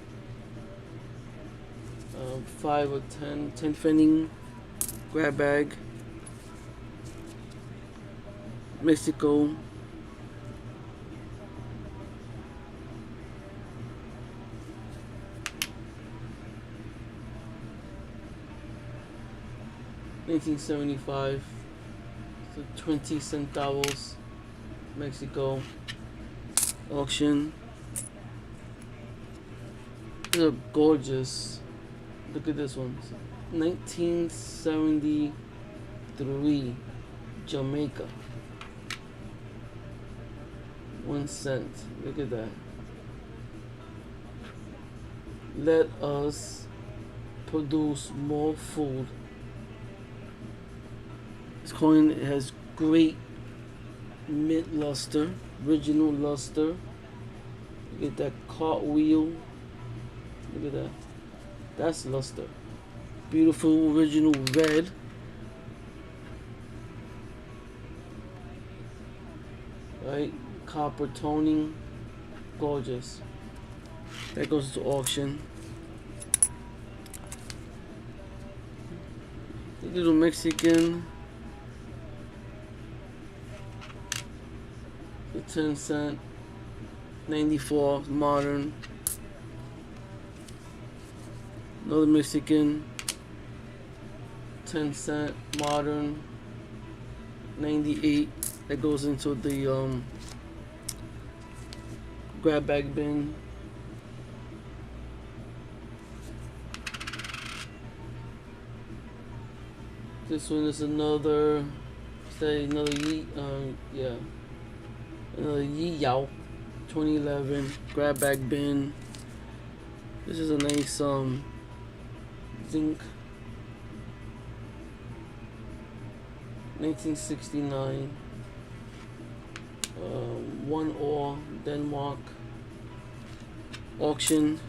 5 or 10 Pfennig. grab bag, Mexico. $19.75, so 20 centavos, Mexico. Auction. These are gorgeous. Look at this one. 1973, Jamaica. 1 cent. Look at that. Let us produce more food. This coin has great mint luster, original luster. Look at that cartwheel. Look at that. That's luster. Beautiful original red. Right? Copper toning. Gorgeous. That goes to auction. Little Mexican. The 10 cent. 94 modern. Another Mexican. 10 cent modern. 98. That goes into the grab bag bin. This one is another, say another another Yi Yao, 2011 grab bag bin. This is a nice zinc, 1969, 1 ore, Denmark. Auction.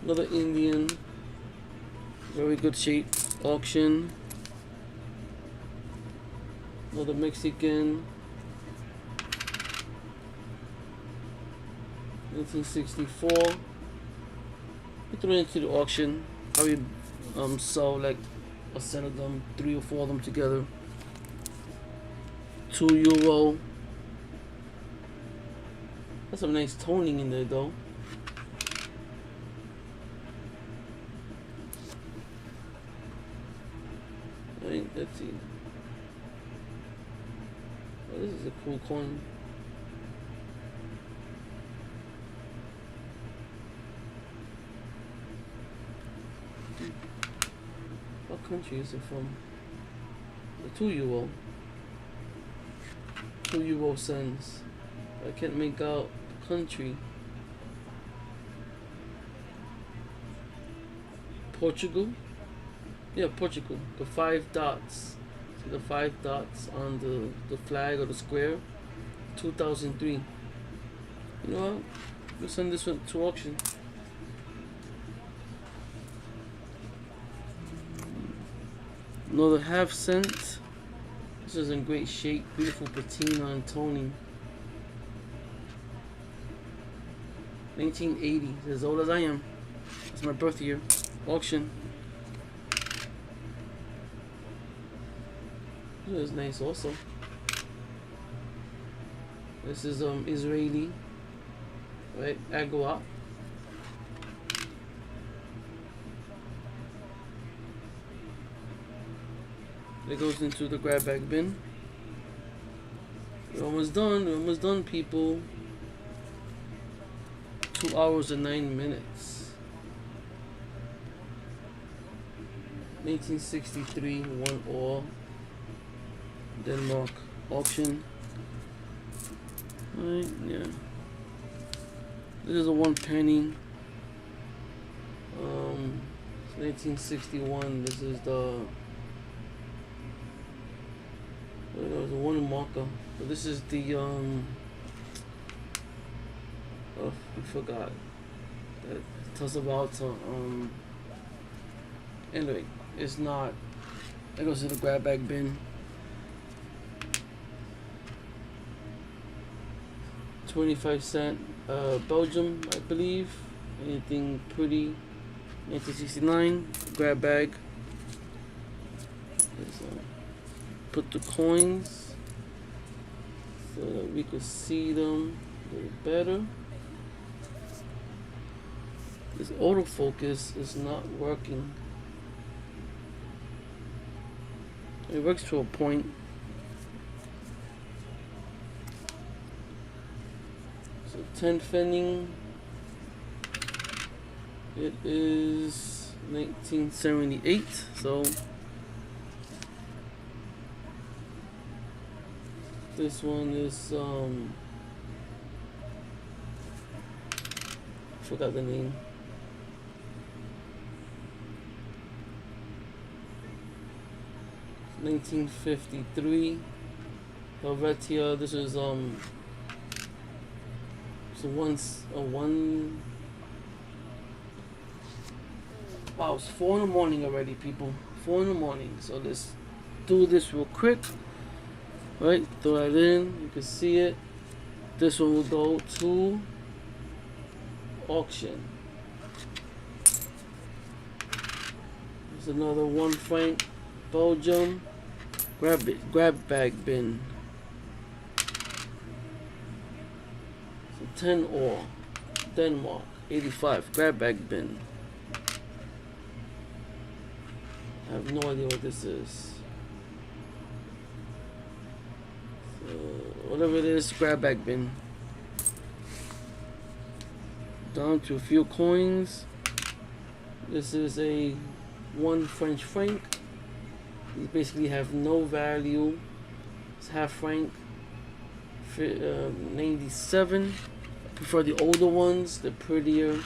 Another Indian, very good shape. Auction. Another Mexican, 1964. We threw it into the auction. Probably sell like a set of them, 3 or 4 of them together. €2. That's some nice toning in there though. Right, let's see. Oh, this is a cool coin. What country is it from? The €2. €2 cents. I can't make out the country. Portugal? Yeah, Portugal. The 5 dots. See the 5 dots on the flag or the square? 2003. You know what? We'll send this one to auction. Another half cent. This is in great shape. Beautiful patina and toning. 1980. As old as I am. It's my birth year. Auction. This is nice also. This is Israeli. Right? Agua. It goes into the grab bag bin. We're almost done. We're almost done, people. 2 hours and 9 minutes. 1963, 1 ore. Denmark. Auction. Right, yeah. This is a 1 penny. 1961. This is the. There was a 1 marker. But this is the oh, I forgot. That tells about anyway, it's not. That goes to the grab bag bin. 25 cent Belgium, I believe. Anything pretty. 1969 grab bag. Put the coins so that we could see them a little better. This autofocus is not working. It works to a point. So 10 Pfennig. It is 1978. So this one is forgot the name. It's 1953. Helvetia. This is so once a one. Wow, it's 4 in the morning already, people. 4 in the morning. So let's do this real quick. Right, throw that in. You can see it. This one will go to auction. There's another 1 franc Belgium grab bag bin. So 10 ore Denmark 85 grab bag bin. I have no idea what this is. So whatever it is, grab bag bin. Down to a few coins. This is a 1 French franc. These basically have no value. It's half franc. 97. I prefer the older ones, the prettier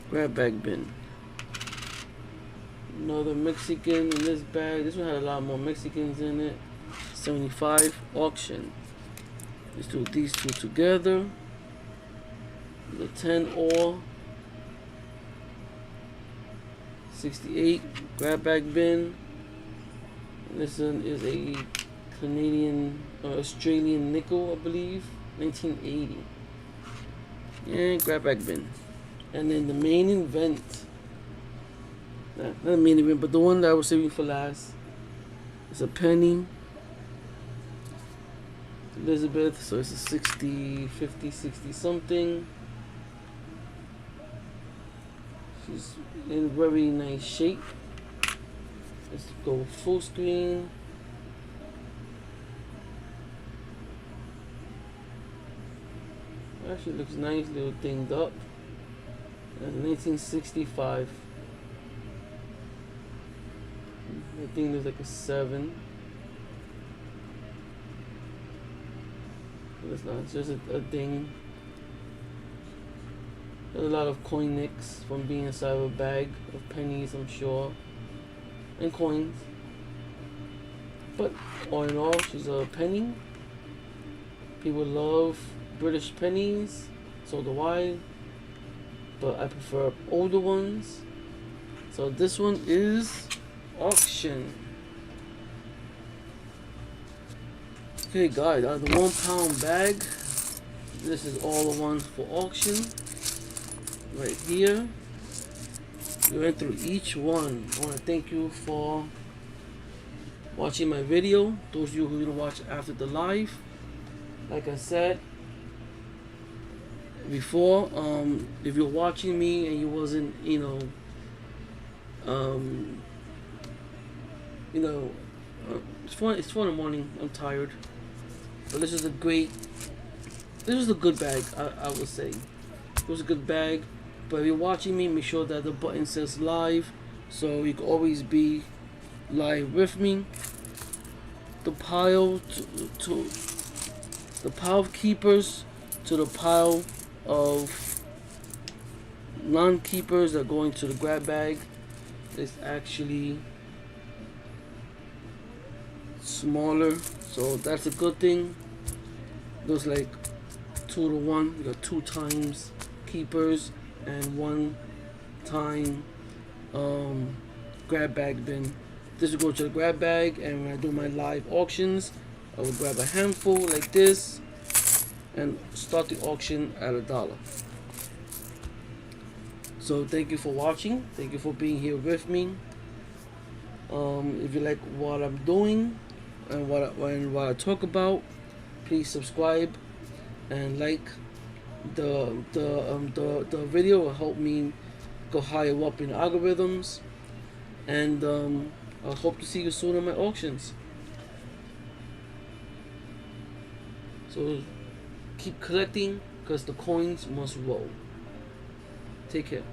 grab bag bin. Another Mexican in this bag. This one had a lot more Mexicans in it. 75 auction. Let's do these two together. The 10 ore. 68 grab bag bin. And this one is a Canadian Australian nickel, I believe. 1980. And grab bag bin. And then the main event. Not the main event, but the one that I was saving for last. It's a penny. Elizabeth, so it's a 60, 50, 60 something. She's in very nice shape. Let's go full screen. Actually looks nice, little thinged up. That's 1965. I think there's like a 7. It's not, it's just a thing. There's a lot of coin nicks from being inside of a bag of pennies, I'm sure, and coins. But all in all, she's a penny. People love British pennies, so do I. But I prefer older ones. So this one is auction. Okay guys, out of the 1 pound bag, this is all the ones for auction. Right here. We went through each one. I want to thank you for watching my video. Those of you who didn't watch after the live. Like I said before, if you're watching me and you wasn't, it's 4 in the morning. I'm tired, but this is a good bag. I would say it was a good bag. But if you're watching me, make sure that the button says live, so you can always be live with me. The pile to the pile of keepers to the pile of non-keepers that go into the grab bag is actually smaller, so that's a good thing. Looks like 2 to 1. You got 2 times keepers and 1 time grab bag bin. This will go to the grab bag, and when I do my live auctions, I will grab a handful like this, and start the auction at $1. So thank you for watching. Thank you for being here with me. If you like what I'm doing and what I talk about, please subscribe and like the video. Will help me go higher up in algorithms. And I hope to see you soon on my auctions. So keep collecting because the coins must roll. Take care.